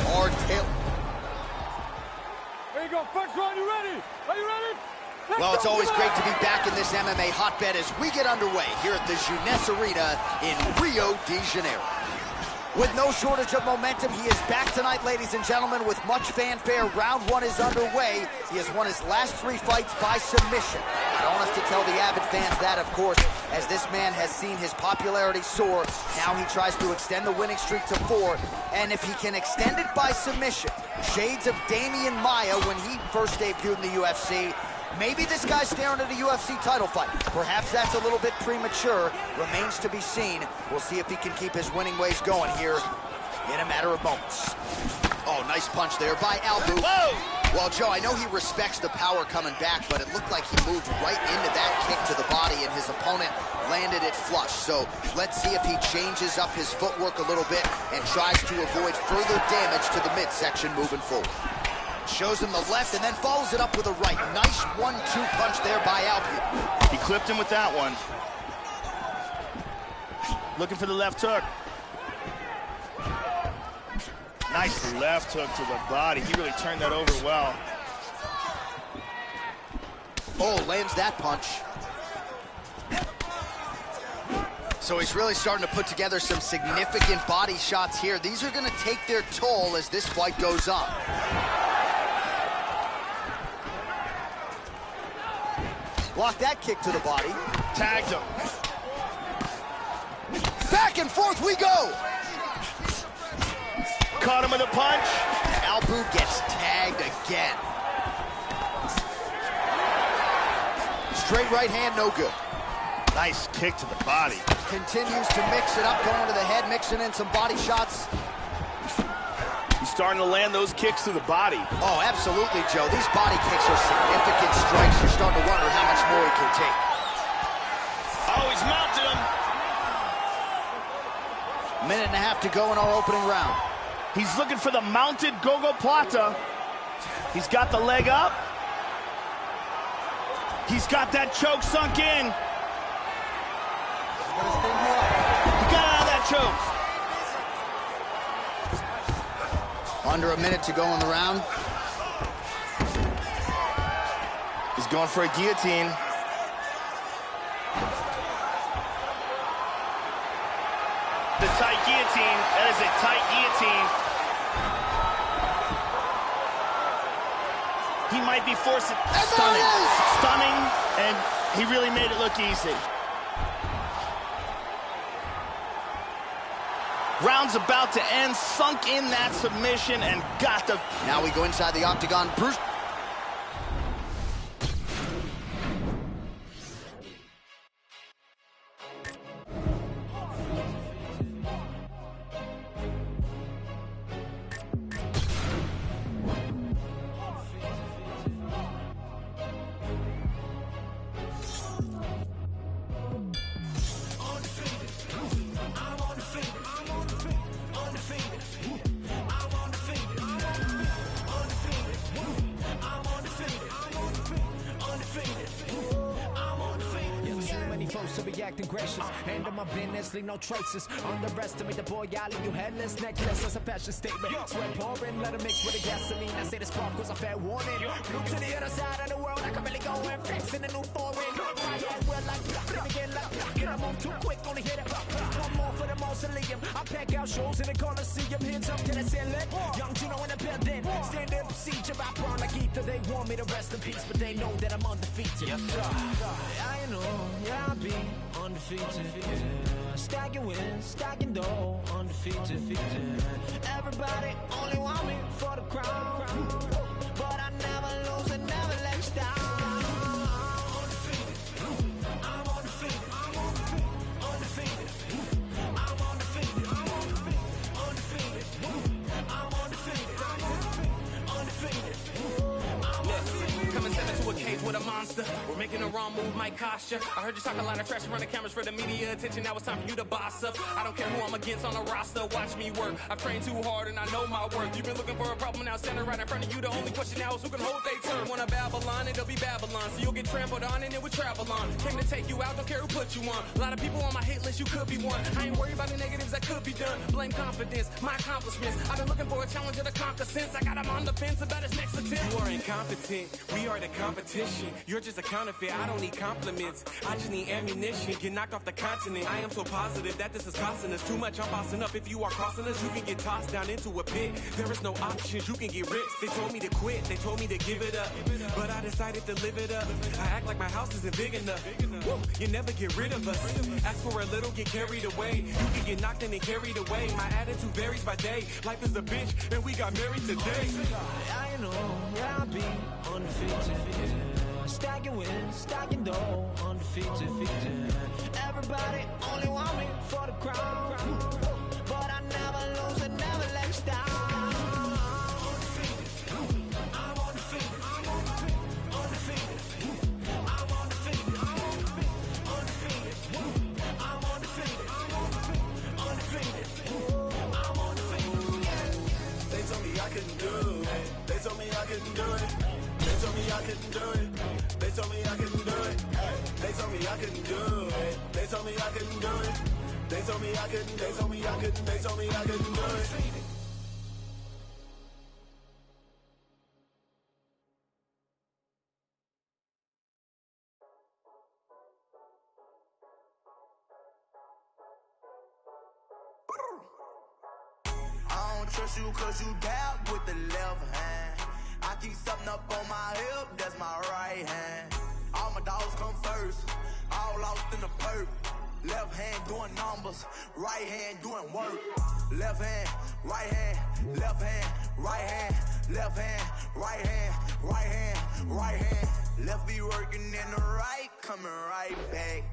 our tail.
There you go, first round, you ready? Are you ready?
Well, it's always great to be back in this MMA hotbed as we get underway here at the Jeunesse Arena in Rio de Janeiro. With no shortage of momentum, he is back tonight, ladies and gentlemen, with much fanfare. Round one is underway. He has won his last 3 fights by submission. I don't have to tell the avid fans that, of course, as this man has seen his popularity soar. Now he tries to extend the winning streak to 4, and if he can extend it by submission, shades of Damian Maia when he first debuted in the UFC, Maybe this guy's staring at a UFC title fight. Perhaps that's a little bit premature. Remains to be seen. We'll see if he can keep his winning ways going here in a matter of moments. Oh, nice punch there by Albu.
Whoa!
Well, Joe, I know he respects the power coming back, but it looked like he moved right into that kick to the body, and his opponent landed it flush. So let's see if he changes up his footwork a little bit and tries to avoid further damage to the midsection moving forward. Shows him the left and then follows it up with a right. Nice 1-2 punch there by Albu.
He clipped him with that one. Looking for the left hook. Nice left hook to the body. He really turned that over well.
Oh, lands that punch. So he's really starting to put together some significant body shots here. These are going to take their toll as this fight goes on. Blocked that kick to the body.
Tagged him.
Back and forth we go.
Caught him with a punch.
Albu gets tagged again. Straight right hand, no good.
Nice kick to the body.
Continues to mix it up, going to the head, mixing in some body shots.
He's starting to land those kicks to the body.
Oh, absolutely, Joe. These body kicks are significant strikes. You're starting to wonder how much more he can take.
Oh, he's mounted him.
Minute and a half to go in our opening round.
He's looking for the mounted Gogo Plata. He's got the leg up. He's got that choke sunk in. He got out of that choke.
Under a minute to go in the round.
He's going for a guillotine. The tight guillotine. That is a tight guillotine. He might be forced. Stunning, and he really made it look easy. Round's about to end, sunk in that submission and got the...
Now we go inside the octagon. Bruce.
Handle my business, leave no traces. Underestimate the boy, I leave you headless. Necklace as a fashion statement. Sweat pouring, let it mix with the gasoline. I say the spark was a fair warning. Flew to the other side of the world, I can really go and fix in a new foreign. My head well like then again like can I move too quick, only hit it. One more for the mausoleum. I pack out shows in the Coliseum. Hands up to the ceiling. Young Juno in the building. Stand up, procedure. I burn like ether. They want me to rest in peace, but they know that I'm undefeated. Yes, sir. I know, yeah, I'll be undefeated. Yeah. Stacking wins, stacking dough, undefeated. Everybody only want me for the crown, but I never lose and never let you down. I'm undefeated. I'm undefeated. I'm undefeated. I'm undefeated. I'm undefeated.
Coming step into a cave with a monster. We're making a wrong move, might cost ya. I heard you talk a lot of trash around the cameras for the media attention. Now it's time for you to boss up. I don't care who I'm against on the roster. Watch me work. I've trained too hard and I know my worth. You've been looking for a problem, now standing right in front of you. The only question now is who can hold they turn. Wanna Babylon, it'll be Babylon. So you'll get trampled on and it will travel on. Came to take you out, don't care who put you on. A lot of people on my hit list, you could be one. I ain't worried about the negatives that could be done. Blame confidence, my accomplishments. I've been looking for a challenger to conquer since I got him on the fence about his next attempt. You are incompetent, we are the competition. You're just a counterfeit, I don't need compliments. I just need ammunition, get knocked off the continent. I am so positive that this is costing us too much. I'm bossing up, if you are crossing us, you can get tossed down into a pit. There is no options, you can get ripped. They told me to quit, they told me to give it up, but I decided to live it up. I act like my house isn't big enough. Woo, you never get rid of us. Ask for a little, get carried away. You can get knocked and then carried away. My attitude varies by day. Life is a bitch, and we got married today.
I know, yeah, I'll be undefeated.
Stacking wins, stacking dough, undefeated. Everybody only want me for the crown, but I never lose and never let you down.
They told me I couldn't do it. They told me I couldn't do it. They told me I couldn't do it. They told me I couldn't do it. They told me I couldn't do it. They told me I couldn't. They told me I couldn't. They told me I couldn't do it.
I don't trust you cause you dab with the left hand. I keep something up on my hip, that's my right hand. All my dogs come first, all lost in the perp. Left hand doing numbers, right hand doing work. Left hand, right hand, left hand, right hand, left hand, right hand, right hand, right hand. Left be working in the right, coming right back.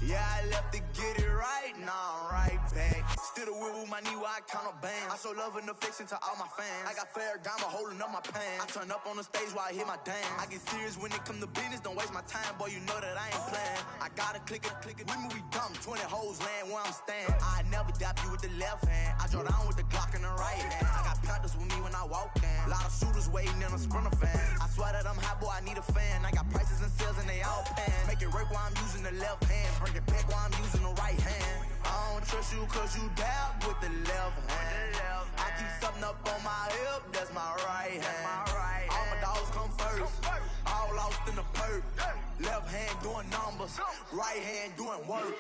Yeah, I left to get it right, now I'm right back. Still the wheel with my knee while I count a band. I show love and affection to all my fans. I got fair diamond holding up my pants. I turn up on the stage while I hit my dance. I get serious when it come to business, don't waste my time, boy, you know that I ain't playing. I gotta click it, we move, we dumb, 20 hoes land where I'm staying. I never dap you with the left hand. I draw down with the Glock in the right hand. I got Panthers with me when I walk in. Lot of shooters waiting in a Sprinter fan. I swear that I'm hot, boy, I need a fan. I got prices and sales and they all pan. Make it work while I'm using the left hand. Bring it back while I'm using the right hand. I don't trust you cause you dab with the left hand. I keep something up on my hip, that's my right hand. All my dogs come first, all lost in the perp. Left hand doing numbers, right hand doing work.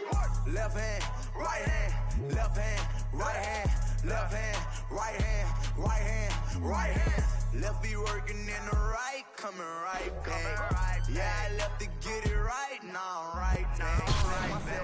Left hand, right hand, left hand, right hand, left hand, right hand, right hand, right hand. Left be working in the right, coming right back. Yeah, I left to get it right, now I'm right back.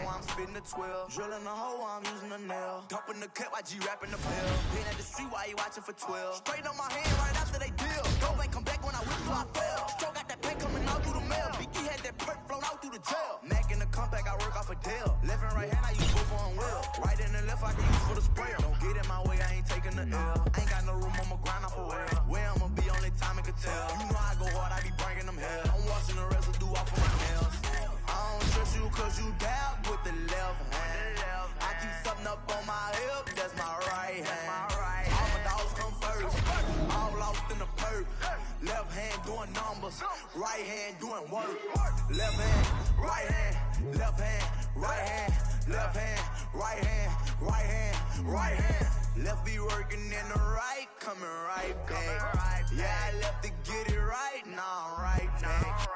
While I'm spitting the 12, drilling the hole while I'm using the nail. Dumping the cut while G rapping the pill. Been at the street while you watching for 12. Straight on my hand right after they deal. Go back, come back when I whip so I fell. Stroke got that pen coming out through the mail. Biggie had that perk flown out through the jail. Mac in the comeback, I work off a deal. Left and right hand, I use both on wheel. Right and the left, I can use for the sprayer. Don't get in my way, I ain't taking the L. Ain't got no room, I'ma grind off a well. Where I'ma be, only time it could tell. You know I go hard, I be bringing them hell. I'm washing the residue off of my nails. I don't trust you cause you dab with the left hand. I keep something up on my hip, that's my right hand. All my dogs come first, all lost in the perp. Left hand doing numbers, right hand doing work. Left hand, right hand, left hand, right hand, left hand, right hand, right hand, right hand. Left be working in the right, coming right back. Yeah, I left to get it right, now I'm right back.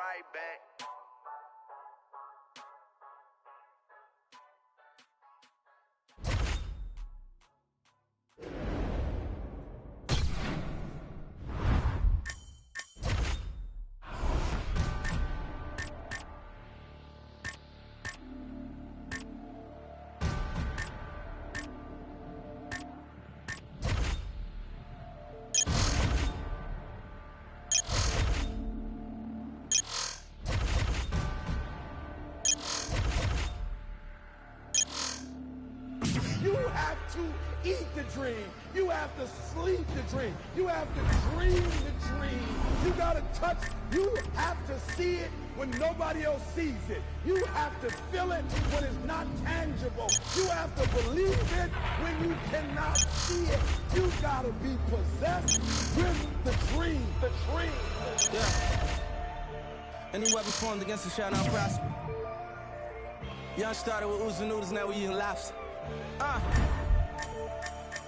Eat the dream. You have to sleep the dream. You have to dream the dream. You gotta touch. You have to see it when nobody else sees it. You have to feel it when it's not tangible. You have to believe it when you cannot see it. You gotta be possessed with the dream. The dream.
Yeah. Any weapon formed against us shall not prosper. Young started with oozing noodles, now we eating lobster.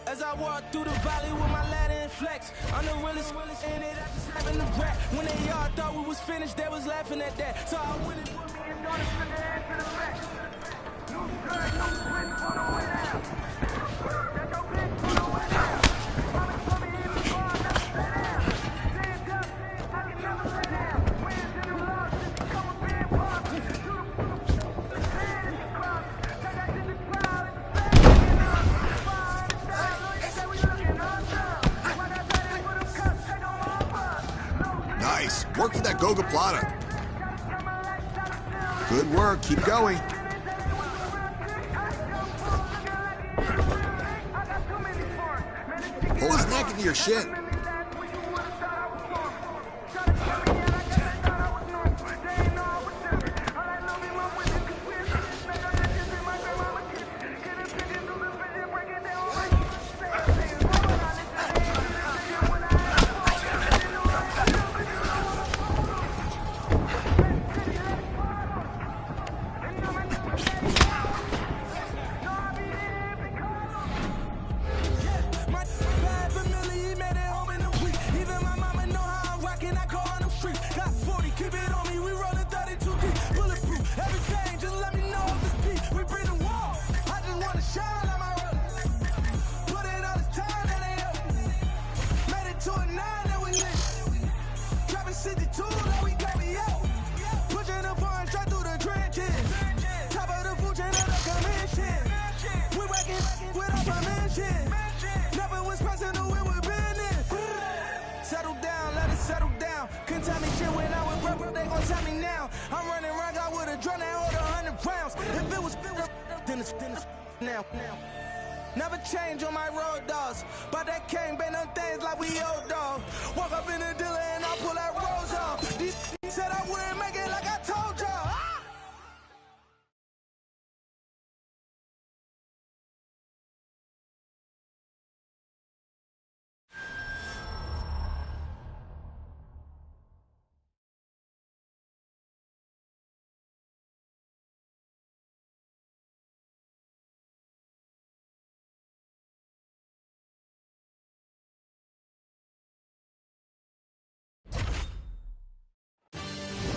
As I walk through the valley with my ladder and flex, I'm the realest in it, I just having the brat. When they all thought we was finished, they was laughing at that. So I went and put me in on the hand to the back. New skirt, new switch for the way down. That's your bitch for the way down. Promise for me in the bar, never stay down. Stand up, I can never lay down. Wins and new losses, come with being bossy. Do the sand in the crowd, take that to the crowd, it's the same.
Nice. Work for that Goga Plata. Good work. Keep going. Pull his neck into your shin.
Never change on my road dogs, but that can't be no things like we old dog. Walk up in the dealer and I pull that rose off. These said I wouldn't make it like I told y'all.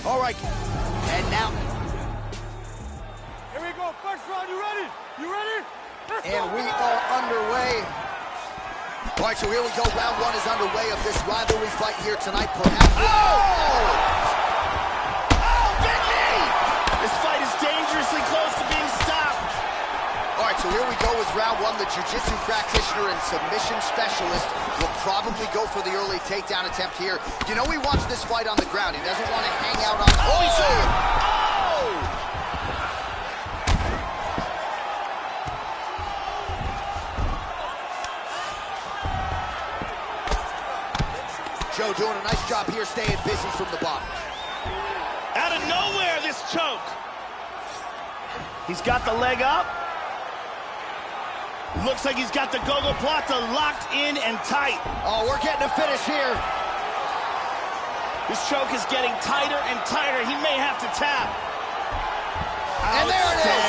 All right, and now.
Here we go, first round, you ready? You ready? Let's
and
go,
we are underway. All right, so here we go. Round one is underway of this rivalry fight here tonight. Perhaps.
Big knee! This fight is dangerously close to being stopped.
All right, so here we go with round one. The jiu-jitsu practitioner and submission specialist will probably go for the early takedown attempt here. You know, we watched this fight on the ground. He doesn't want to hang out on...
Oh, he's over!
Joe doing a nice job here staying busy from the bottom.
Out of nowhere, this choke. He's got the leg up. Looks like he's got the Gogo Plata locked in and tight.
Oh, we're getting a finish here.
This choke is getting tighter and tighter. He may have to tap.
And there it is.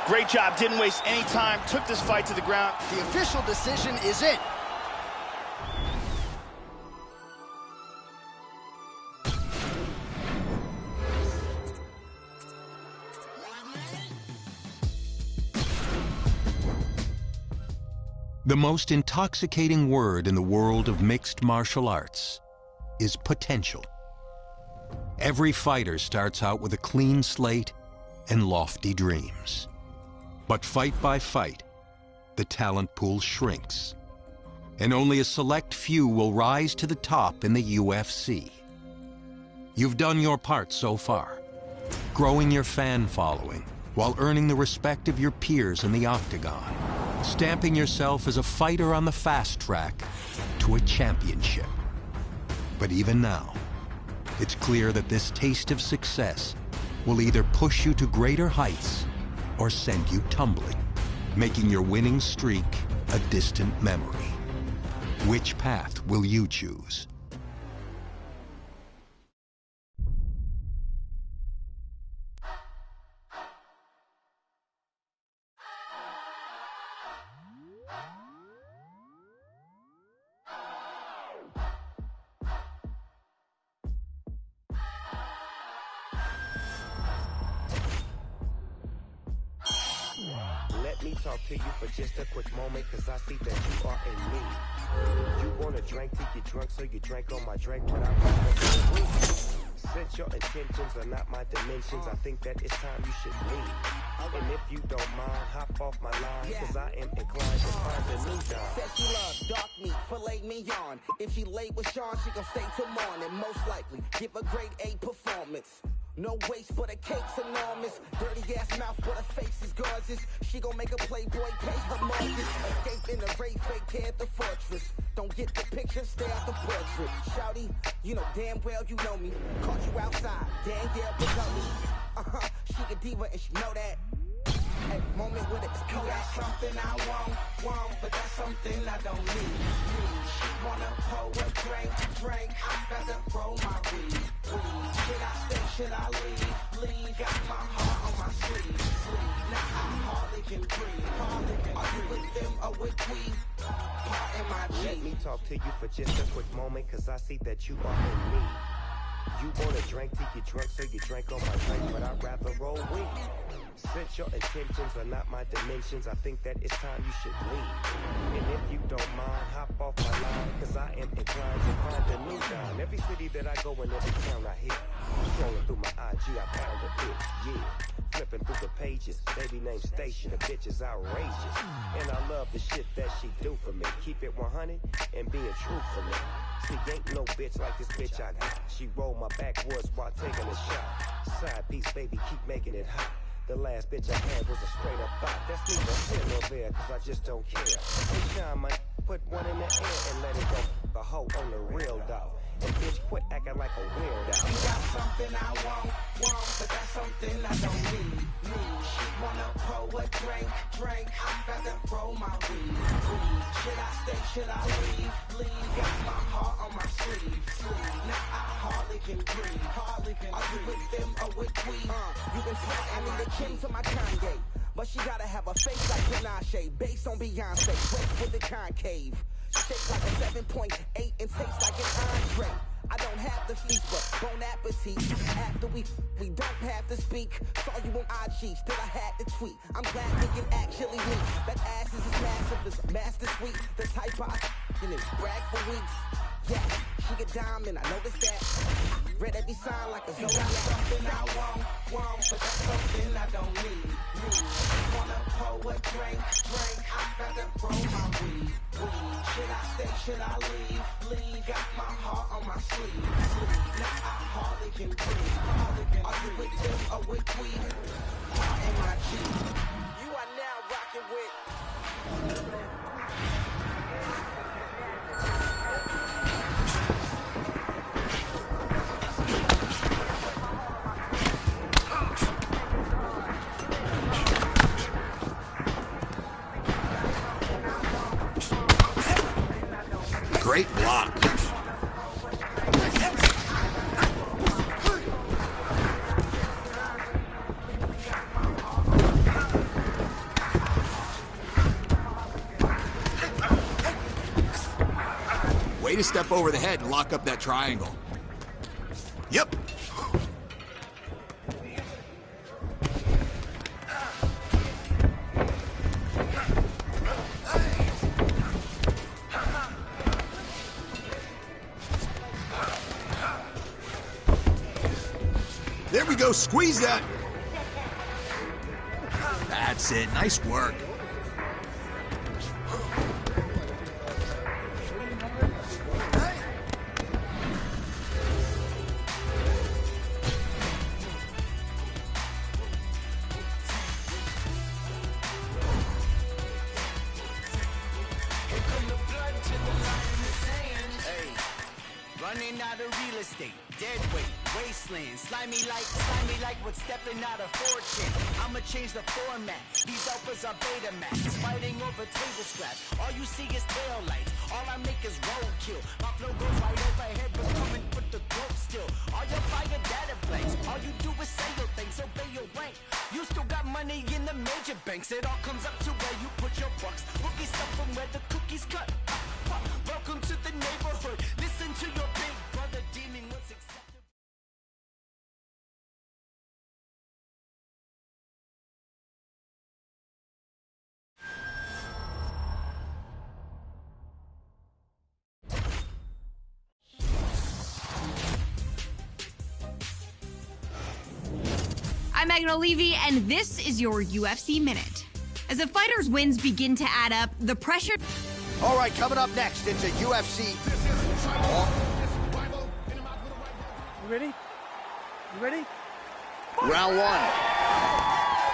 Great job, didn't waste any time, took this fight to the ground.
The official decision is in.
The most intoxicating word in the world of mixed martial arts is potential. Every fighter starts out with a clean slate and lofty dreams. But fight by fight, the talent pool shrinks, and only a select few will rise to the top in the UFC. You've done your part so far, growing your fan following while earning the respect of your peers in the octagon, stamping yourself as a fighter on the fast track to a championship. But even now, it's clear that this taste of success will either push you to greater heights or send you tumbling, making your winning streak a distant memory. Which path will you choose?
Let me talk to you for just a quick moment, cause I see that you are in me. You wanna drink to get drunk, so you drank on my drink without Since your intentions are not my dimensions, I think that it's time you should leave. And if you don't mind, hop off my line, cause I am inclined to find a new dime.
Said she loves dark meat, filet mignon. If she late with Sean, she gon' stay till morning. Most likely, give a grade A performance. No waste, but her cake's enormous. Dirty ass mouth, but her face is gorgeous. She gon' make a playboy pay her mortgage. Escape in the raid, fake hair at the fortress. Don't get the picture, stay out the portrait. Shouty, you know damn well you know me. Caught you outside, Danielle below me. She a diva and she know that. Hey, moment with it, you got something I want, but that's something I don't need. Wanna pour a drink, I'd rather roll my weed. Should I stay, should I leave? Got my heart on my sleeve. Now I hardly can breathe. Are you with them or with we? Heart in my G.
Let me talk to you for just a quick moment, cause I see that you are in need. You wanna drink till you drunk, so you drink on my drink, but I'd rather roll weed. Since your intentions are not my dimensions, I think that it's time you should leave. And if you don't mind, hop off my line, cause I am inclined to find a new dime. Every city that I go in, every town I hit. Scrolling through my IG, I found a bitch, yeah. Flipping through the pages, baby name Station, the bitch is outrageous. And I love the shit that she do for me. Keep it 100 and being true for me. See, ain't no bitch like this bitch I got. She rolled my backwoods while taking a shot. Side piece, baby, keep making it hot. The last bitch I had was a straight up thought. That's neither here nor there, cause I just don't care. Hey, shine my put one in the air and let it go. A hoe on the real dog. And bitch, quit acting like a weirdo.
You got something I want, but that's something I don't need. Wanna pour a drink, I'd rather roll my weed. Should I stay, should I leave? Got my heart on my sleeve. Now I hardly can breathe. Are you with them or with we? You can say I need the king to my Kanye, but she gotta have a face like Panache, based on Beyonce, waist with the concave. Shake like a 7.8 and taste like an entree. I don't have to sleep, but bon appetit. After we don't have to speak. Saw you on IG, still I had to tweet. I'm glad we can actually meet. That ass is as massive as Master Sweet. The type I brag for weeks. Yeah, she a diamond, I noticed that. Read every sign like a Zodiac. You got something I want, but that's something I don't need. Wanna pour a drink, I'd rather roll my weed. Should I stay, should I leave? Got my heart on my sleeve. Now I hardly can breathe. Are you with them or with we? Heart in my G. You are now rocking with
Great block. Way to step over the head and lock up that triangle. Yep. There we go, squeeze that. That's it, nice work.
Running out of real estate, dead weight, wasteland, slimy like what's stepping out of fortune. I'ma change the format. These alphas are beta max, fighting over table scraps. All you see is tail lights. All I make is roadkill. My flow goes right overhead, but coming with the throat still. All your fire data blanks. All you do is say your things, obey your rank. You still got money in the major banks. It all comes up to where you put your bucks. Rookies up from where the cookies cut. Welcome to the neighborhood. Listen to your big brother deeming what's acceptable.
I'm Megan O'Leary, and this is your UFC Minute. As a fighter's wins begin to add up, the pressure...
All right, coming up next, it's a UFC...
You ready? You ready?
Round one.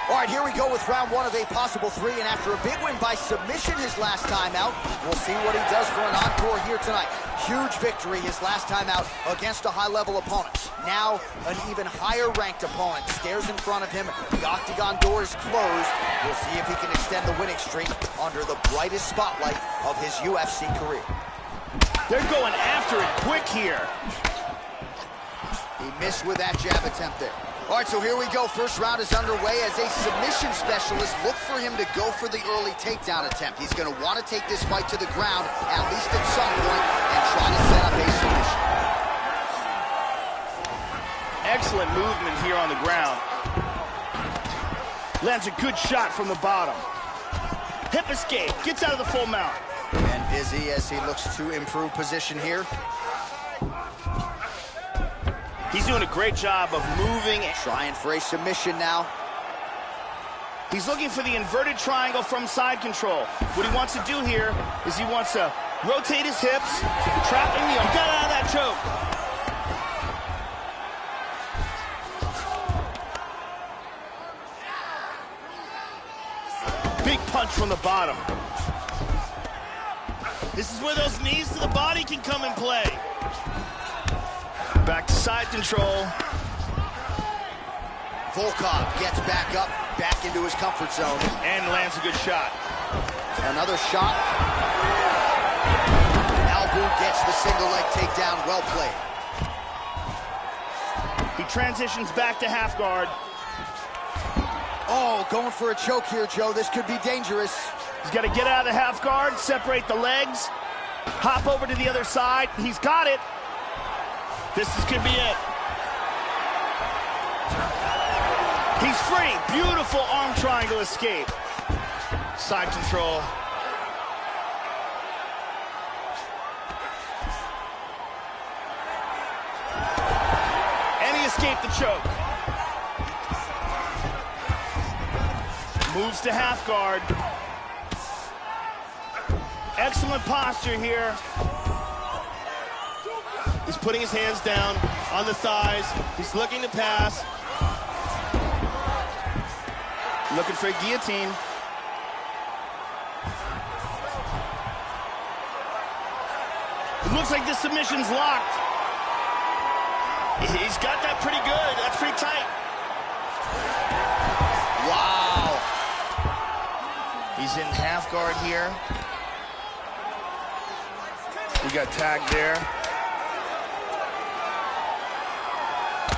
All right, here we go with round one of a possible three, and after a big win by submission his last time out, we'll see what he does for an encore here tonight. Huge victory his last time out against a high-level opponent. Now, an even higher-ranked opponent stares in front of him. The octagon door is closed. We'll see if he can extend the winning streak under the brightest spotlight of his UFC career.
They're going after it quick here.
He missed with that jab attempt there. All right, so here we go. First round is underway. As a submission specialist, look for him to go for the early takedown attempt. He's going to want to take this fight to the ground, at least at some point, and try to set up a submission.
Excellent movement here on the ground. Lands a good shot from the bottom. Hip escape, gets out of the full mount.
And busy as he looks to improve position here.
He's doing a great job of moving.
Trying for a submission now.
He's looking for the inverted triangle from side control. What he wants to do here is he wants to rotate his hips, trapping the... Got out of that choke. Big punch from the bottom. This is where those knees to the body can come in play. Back to side control.
Volkov gets back up, back into his comfort zone.
And lands a good shot.
Another shot. Albu gets the single leg takedown, well played.
He transitions back to half guard.
Oh, going for a choke here, Joe. This could be dangerous.
He's got to get out of the half guard, separate the legs, hop over to the other side. He's got it. Could be it. He's free. Beautiful arm triangle escape. Side control. And he escaped the choke. Moves to half guard. Excellent posture here. He's putting his hands down on the thighs. He's looking to pass. Looking for a guillotine. It looks like the submission's locked. He's got that pretty good. That's pretty tight.
Wow.
He's in half guard here. We got tagged there.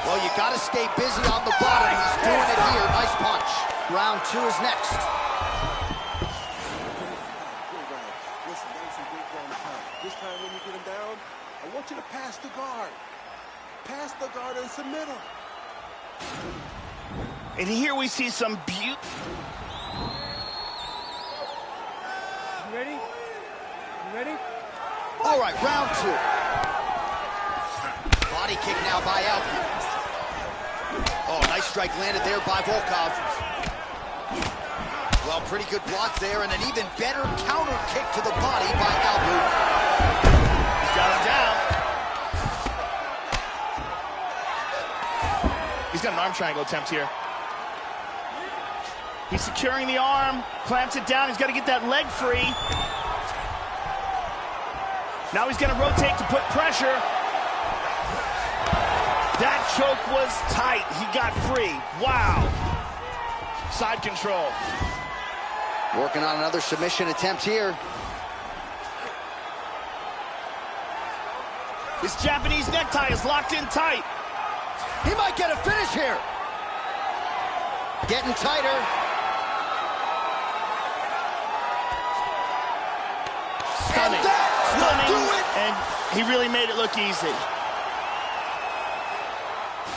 Well, you got to stay busy on the bottom. He's doing it here. Nice punch. Round two is next.
Listen, that was some great ground and pound. This time when you get him down, I want you to pass the guard. Pass the guard and submit him.
And here we see some beauty.
You ready? You ready?
All right, round two. Body kick now by Albu. Oh, nice strike landed there by Volkov. Well, pretty good block there, and an even better counter kick to the body by Albu.
He's got him down. He's got an arm triangle attempt here. He's securing the arm, clamps it down. He's got to get that leg free. Now he's going to rotate to put pressure. That choke was tight. He got free. Wow. Side control.
Working on another submission attempt here.
This Japanese necktie is locked in tight.
He might get a finish here. Getting tighter.
Stunning. Stunning. And he really made it look easy.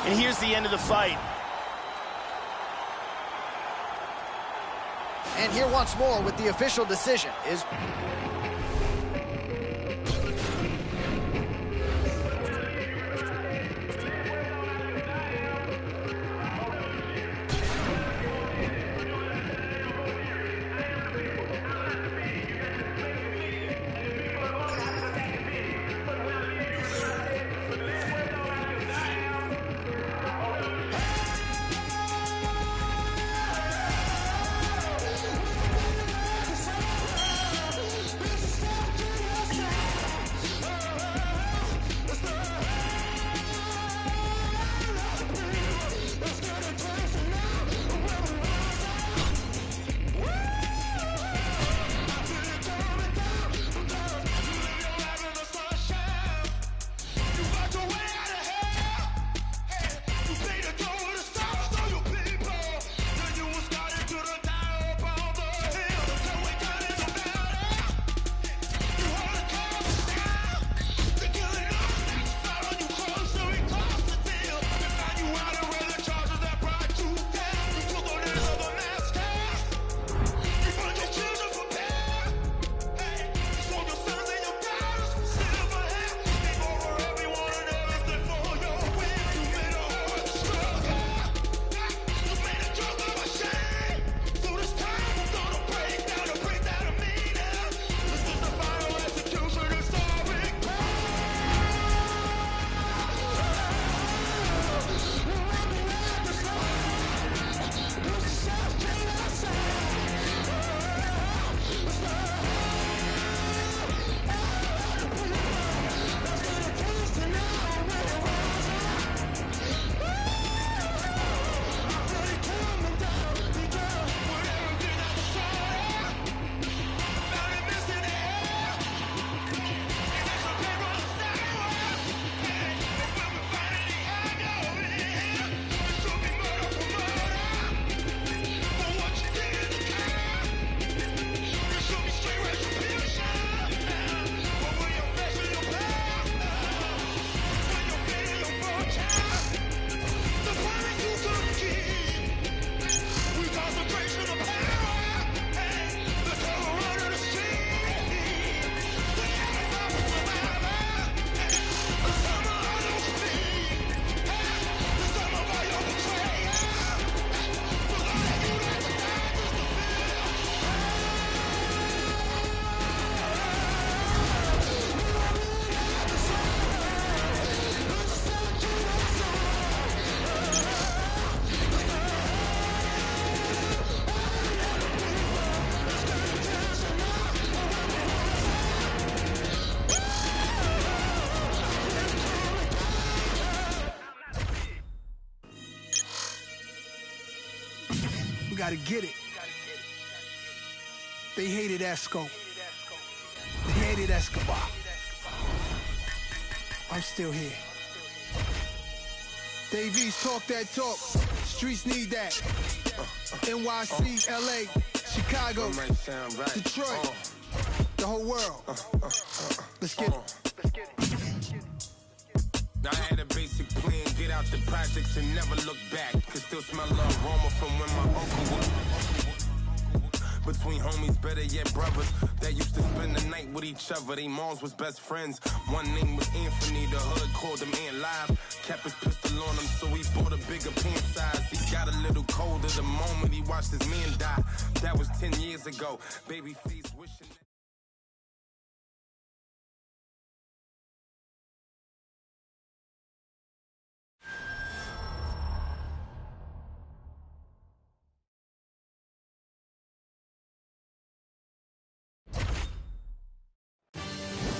And here's the end of the fight.
And here once more with the official decision is...
gotta get it. They hated Esco. They hated Escobar. I'm still here. Davies, talk that talk. Streets need that. NYC, LA, Chicago, Detroit, the whole world. Let's get it.
I had a basic plan, get out the projects and never look back. Could still smell the aroma from when my uncle was. Between homies, better yet brothers, that used to spend the night with each other. They moms was best friends. One name was Anthony, the hood called him Ant Live. Kept his pistol on him, so he bought a bigger pant size. He got a little colder the moment he watched his man die. That was 10 years ago. Babyface wishing.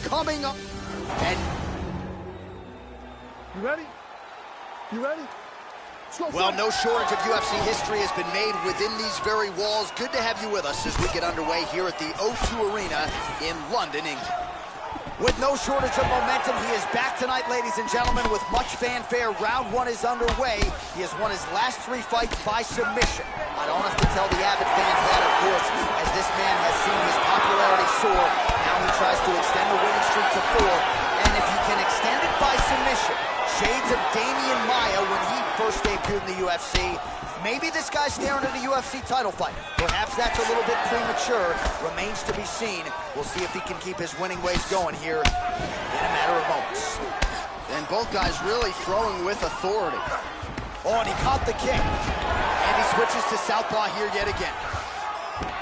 Coming up, and
you ready? You ready?
Well, no shortage of UFC history has been made within these very walls. Good to have you with us as we get underway here at the O2 Arena in London, England. With no shortage of momentum, he is back tonight, ladies and gentlemen, with much fanfare. Round one is underway. He has won his last 3 fights by submission. I don't have to tell the avid fans that, of course, as this man has seen his popularity soar. Now he tries to extend the winning streak to 4. And if he can extend it by submission, shades of Damian Maia when he first debuted in the UFC. Maybe this guy's staring at a UFC title fight. Perhaps that's a little bit premature. Remains to be seen. We'll see if he can keep his winning ways going here in a matter of moments.
And both guys really throwing with authority.
Oh, and he caught the kick. And he switches to southpaw here yet again.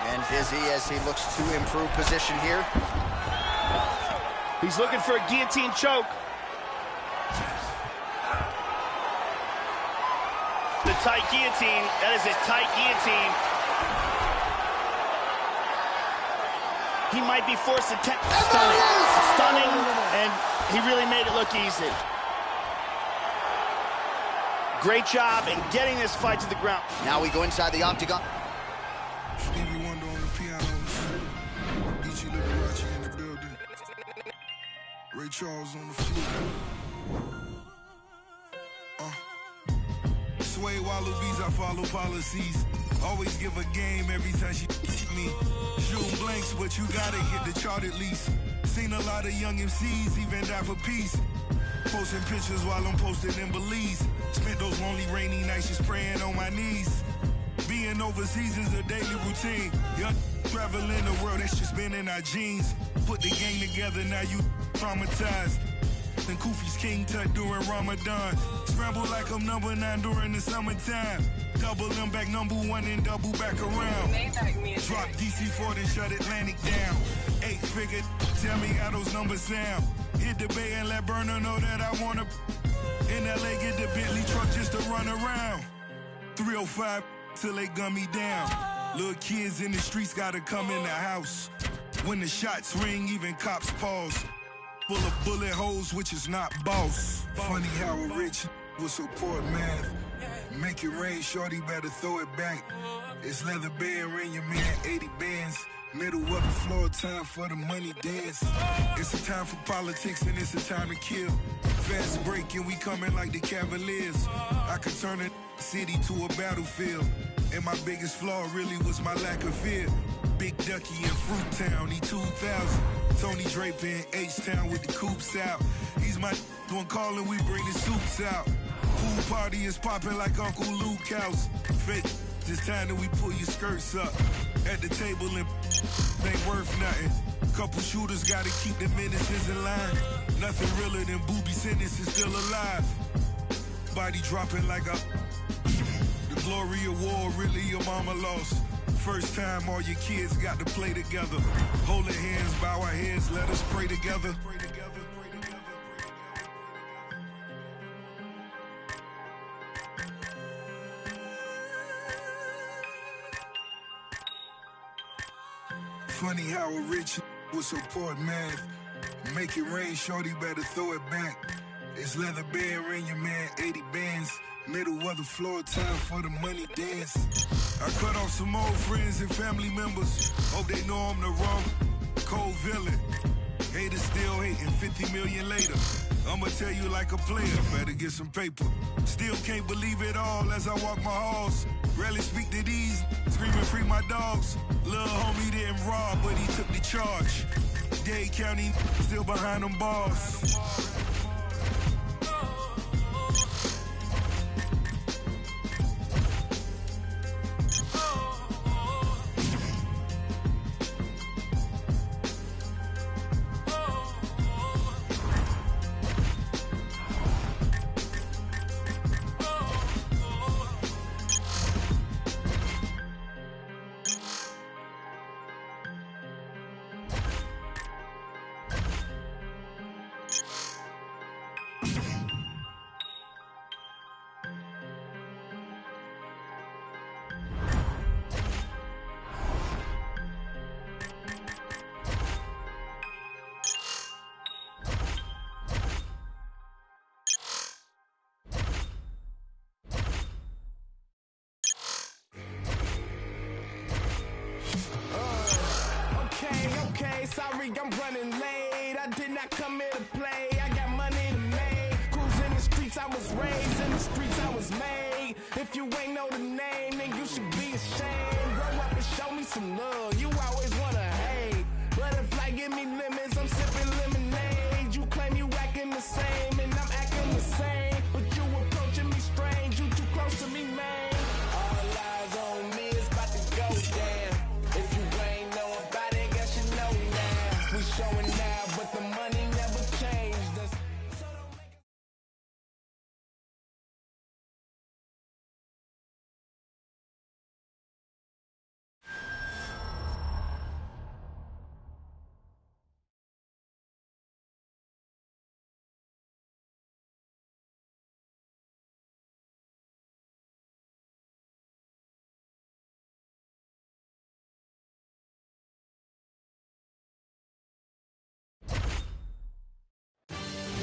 And dizzy as he looks to improve position here.
He's looking for a guillotine choke. The tight guillotine, that is a tight guillotine. He might be forced to stunning, and he really made it look easy. Great job in getting this fight to the ground.
Now we go inside the octagon.
Stevie Wonder on the pianos. Ichi Liberace in the building. Ray Charles on the flute. Sway Wallabies, I follow policies. Always give a game every time she me. Shooting blanks, but you gotta hit the chart at least. Seen a lot of young MCs even die for peace. Posting pictures while I'm posted in Belize. Spent those lonely rainy nights just praying on my knees. Being overseas is a daily routine. Young traveling the world, that's just been in our genes. Put the gang together, now you traumatized. And Kufi's King Tut during Ramadan. Scramble like I'm number 9 during the summertime. Double them back #1 and double back around. Drop DC4 and shut Atlantic down. 8-figure, tell me how those numbers sound. Hit the bay and let Burner know that I wanna. In LA, get the Bentley truck just to run around. 305 till they gun me down. Little kids in the streets gotta come in the house. When the shots ring, even cops pause. Full of bullet holes, which is not boss. Funny how a rich will support math. Make it rain, shorty, better throw it back. It's leather band, ring your man 80 bands. Middle of the floor, time for the money dance. It's a time for politics and it's a time to kill. Fast break and we coming like the Cavaliers. I could turn a city to a battlefield. And my biggest flaw really was my lack of fear. Big Ducky in Fruit Town, he 2000. Tony Draper in H-Town with the coops out. He's my one calling, we bring the soups out. Pool party is popping like Uncle Luke House. Fake, it's time that we pull your skirts up. At the table and ain't worth nothing. Couple shooters gotta keep the menaces in line. Nothing realer than booby sentences still alive. Body dropping like a... The glory of war, really your mama lost. First time all your kids got to play together. Holding hands, bow our heads, let us pray together. Funny how a rich will support math. Make it rain, shorty, better throw it back. It's leather band, ring your man 80 bands. Middle of the floor, time for the money dance. I cut off some old friends and family members. Hope they know I'm the wrong cold villain. Haters still hating 50 million later. I'ma tell you like a player, better get some paper. Still can't believe it all as I walk my halls. Rarely speak to these, screaming free my dogs. Little homie didn't rob, but he took the charge. Dade County still behind them bars.
Okay, sorry I'm running late. I did not come here to play. I got money to make. Cruising the streets, I was raised in the streets, I was made. If you ain't know the name, then you should be ashamed. Grow up and show me some love. You always wanna hate, but if I give me lemons, I'm sipping lemonade. You claim you acting the same, and I'm acting the same, but you approaching me strange. You too close to me, man. All eyes on me, it's about to go down. If you ain't know about it, guess you know now. We showing now, but the money never changed us.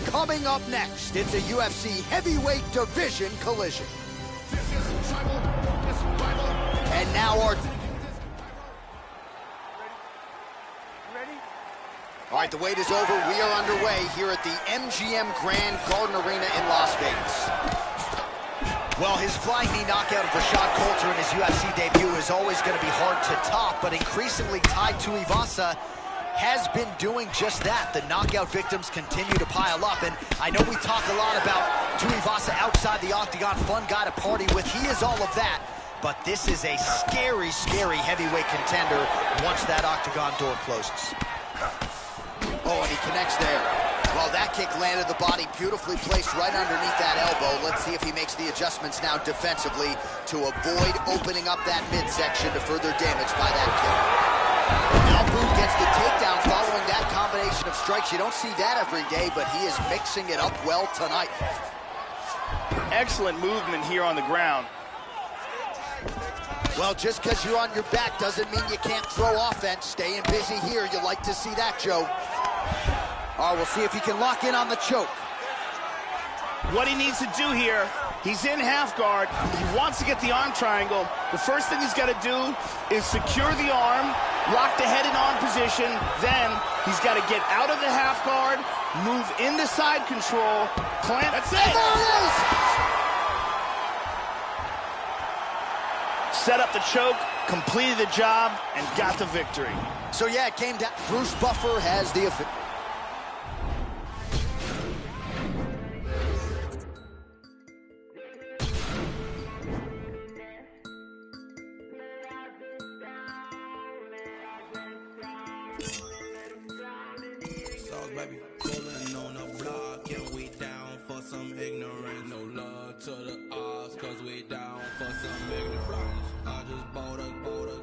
Coming up next, it's a UFC heavyweight division collision. And now our... All right, the wait is over. We are underway here at the MGM Grand Garden Arena in Las Vegas. Well, his flying knee knockout of Rashad Coulter in his UFC debut is always going to be hard to top, but increasingly tied to Tuivasa has been doing just that. The knockout victims continue to pile up, and I know we talk a lot about Tuivasa outside the octagon, fun guy to party with. He is all of that, but this is a scary, scary heavyweight contender once that octagon door closes. Oh, and he connects there. Well, that kick landed the body beautifully placed right underneath that elbow. Let's see if he makes the adjustments now defensively to avoid opening up that midsection to further damage by that kick. Now Boone gets the takedown following that combination of strikes. You don't see that every day, but he is mixing it up well tonight.
Excellent movement here on the ground.
Well, just because you're on your back doesn't mean you can't throw offense. Staying busy here, you like to see that, Joe. All right, we'll see if he can lock in on the choke.
What he needs to do here, he's in half guard. He wants to get the arm triangle. The first thing he's got to do is secure the arm, lock the head in arm position. Then he's got to get out of the half guard, move into side control, clamp. That's it.
And there it is.
Set up the choke, completed the job, and got the victory.
So yeah, it came down. Bruce Buffer has the official.
Baby, pulling on the block, and we down for some ignorance. No love to the odds, cause we down for some ignorance. I just bought a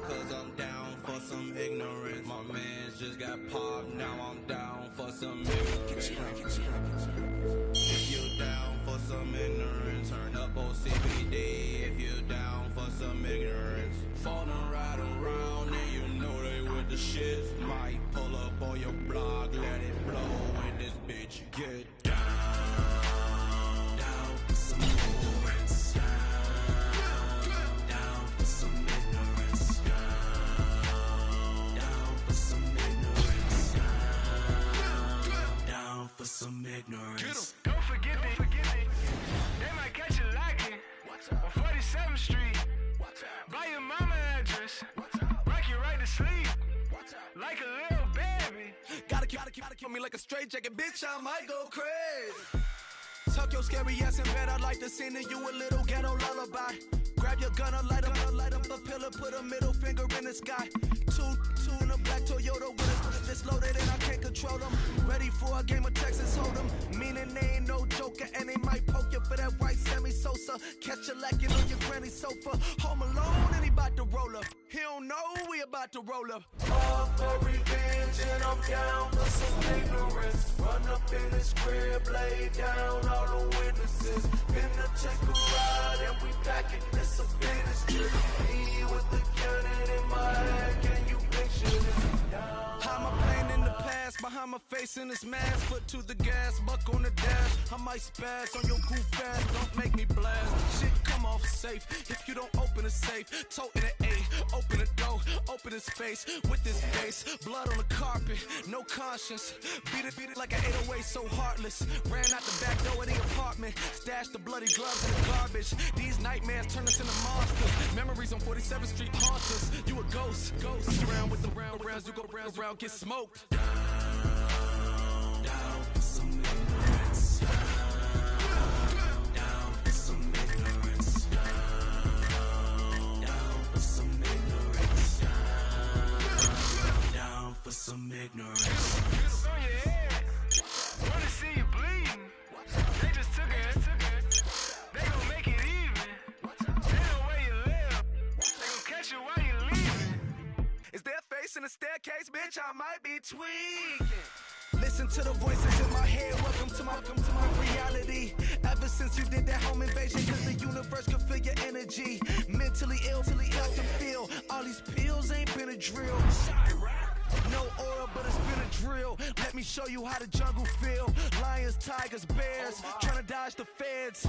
cause I'm down for some ignorance. My mans just got popped, now I'm down for some ignorance. If you down for some ignorance, turn up OCBD. If you down for some ignorance, falling right around, and you know they with the shit. Might pull up on your block, let it blow in this bitch. Get down for some ignorance.
On 47th Street, buy your mama address, rock you right to sleep, like a little baby.
Gotta kill me like a straight jacket, bitch, I might go crazy. Tuck your scary ass in bed, I'd like to sing to you a little ghetto lullaby. Grab your gun, light up the pillar, put a middle finger in the sky. Two in a black Toyota with this loaded and I can't control them. Ready for a game of Texas Hold'em, meaning they ain't no joker and they might poke you for that white Sammy Sosa. Catch you lacking on your granny's sofa. Home alone and he about to roll up. He don't know we about to roll up.
All for revenge and I'm down for some ignorance. Run up in his crib, lay down all the witnesses. Finna take a ride and we packing this a business trip. Me with the cannon in my hand, can you picture this?
I'm a plane in the past, behind my face in this mask. Foot to the gas, buck on the dash. I might spaz on your goof ass, don't make me blast. Shit come off safe, if you don't open the safe. Toting an A, open the door, open his face. With this bass, blood on the carpet, no conscience. Beat it like an 808, so heartless. Ran out the back door of the apartment, stashed the bloody gloves in the garbage. These nightmares turn us into monsters. Memories on 47th Street haunt us. You a ghost. Around with the rounds, you go round, get smoked. Down for some ignorance. Down for some ignorance. Down for some ignorance. Down for some ignorance.
It's on your head. Wanna see you bleeding. They just took it. They gon' make it even. They know where you live. They gon' catch you while you leaving.
Is there a face in the staircase, bitch? I might be tweaking. Listen to the voices in my head. Welcome to my reality. Ever since you did that home invasion, cause the universe can feel your energy. Mentally ill, I can feel. All these pills ain't been a drill. No oil, but it's been a drill. Let me show you how the jungle feel. Lions, tigers, bears, trying to dodge the feds.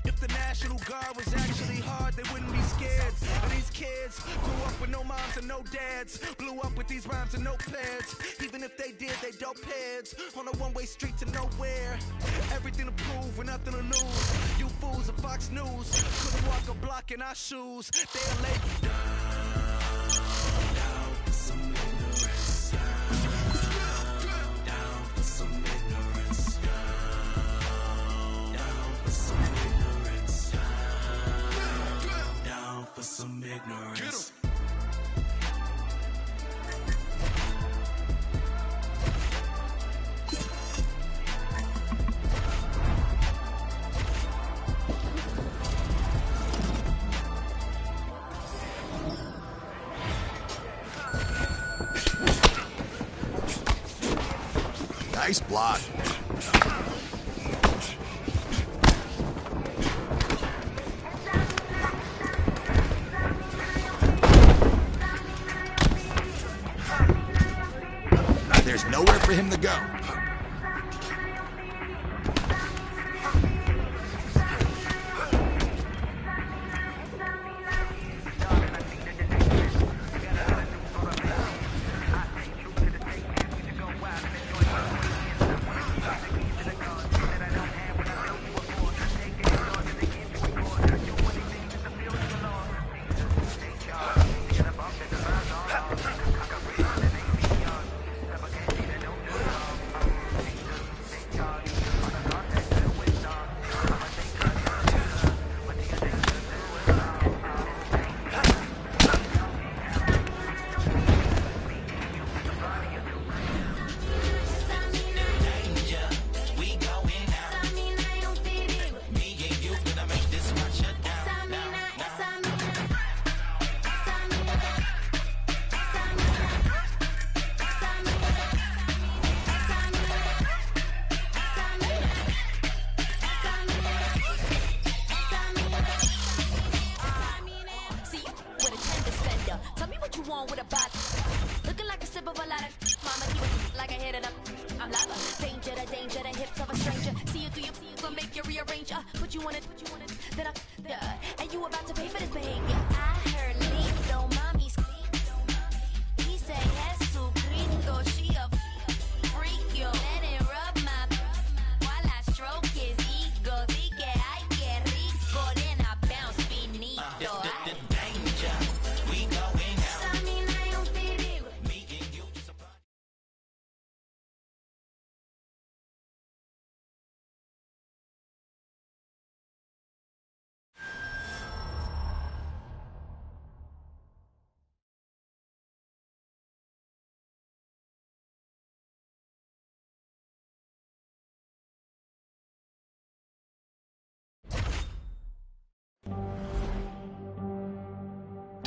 If the National Guard was actually hard, they wouldn't be scared. And these kids grew up with no moms and no dads. Blew up with these rhymes and no pads. Even if they did, they dope heads. On a one-way street to nowhere. Everything to prove with nothing to lose. You fools of Fox News couldn't walk a block in our shoes. They'll lay you down for some ignorance. Down for some ignorance. Down for some ignorance. Down for some ignorance.
Nice block. There's nowhere for him to go.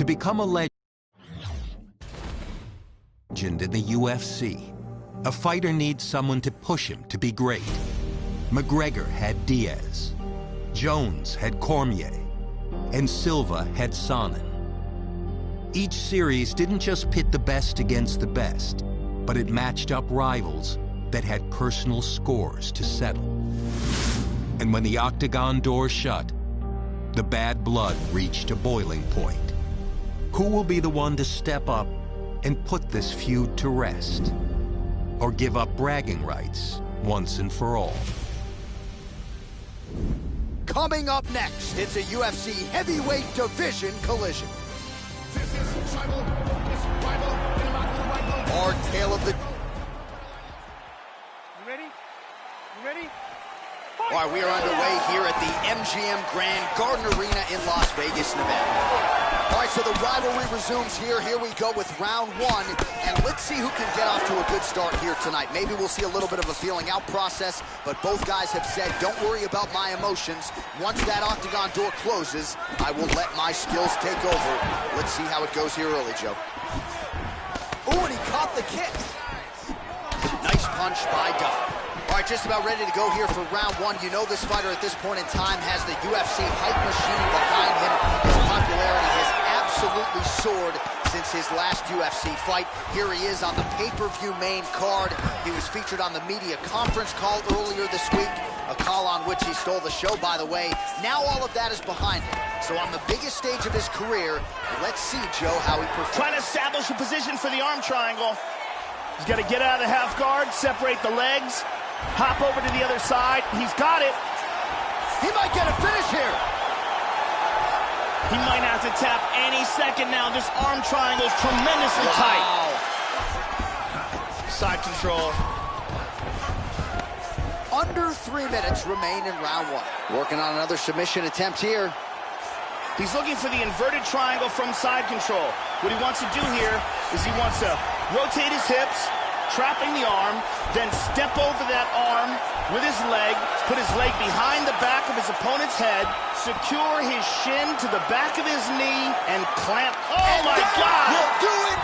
To become a legend in the UFC, a fighter needs someone to push him to be great. McGregor had Diaz, Jones had Cormier, and Silva had Sonnen. Each series didn't just pit the best against the best, but it matched up rivals that had personal scores to settle. And when the octagon door shut, the bad blood reached a boiling point. Who will be the one to step up and put this feud to rest? Or give up bragging rights once and for all?
Coming up next, it's a UFC heavyweight division collision. Our tale of the...
You ready? You ready?
All right, we are underway here at the MGM Grand Garden Arena in Las Vegas, Nevada. All right, so the rivalry resumes here. Here we go with round one, and let's see who can get off to a good start here tonight. Maybe we'll see a little bit of a feeling out process, but both guys have said, don't worry about my emotions. Once that octagon door closes, I will let my skills take over. Let's see how it goes here early, Joe. Ooh, and he caught the kick. Nice punch by Duffy. All right, just about ready to go here for round one. You know this fighter at this point in time has the UFC hype machine behind him. His popularity has absolutely soared since his last UFC fight. Here he is on the pay-per-view main card. He was featured on the media conference call earlier this week, a call on which he stole the show, by the way. Now all of that is behind him. So on the biggest stage of his career, let's see, Joe, how he performs.
Trying to establish a position for the arm triangle. He's got to get out of the half guard, separate the legs, hop over to the other side. He's got it.
He might get a finish here.
He might have to tap any second now. This arm triangle is tremendously tight. Side control.
Under 3 minutes remain in round one. Working on another submission attempt here.
He's looking for the inverted triangle from side control. What he wants to do here is he wants to rotate his hips, trapping the arm, then step over that arm with his leg, put his leg behind the back of his opponent's head, secure his shin to the back of his knee, and clamp. Oh my God!
He'll do it!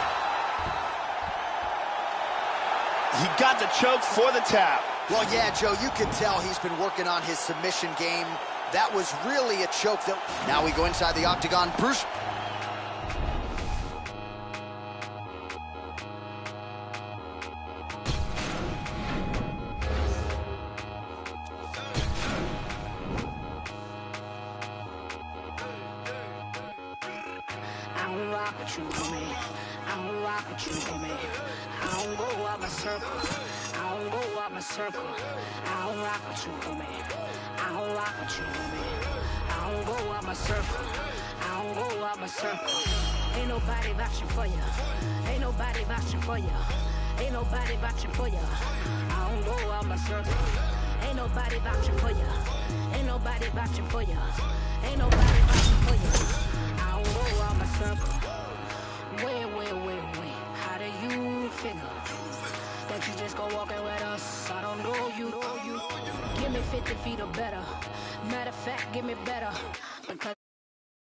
He got the choke for the tap.
Well, yeah, Joe, you can tell he's been working on his submission game. That was really a choke. Now we go inside the octagon. Bruce.
I don't rock with you, homie. I don't rock with you, homie. I don't go out my circle. I don't go out my circle. I don't rock with you, homie. I don't rock with you, homie. I don't go out my circle. I don't go out my circle. Ain't nobody vouching for you. Ain't nobody vouching for you. Ain't nobody vouching for you. I don't go out my circle. Ain't nobody vouching for you. Ain't nobody vouching for you. Ain't nobody vouching for you. I don't go out my circle. Wait. How do you figure that you just go walking with us? I don't know you. Give me 50 feet or better. Matter of fact, give me better. Because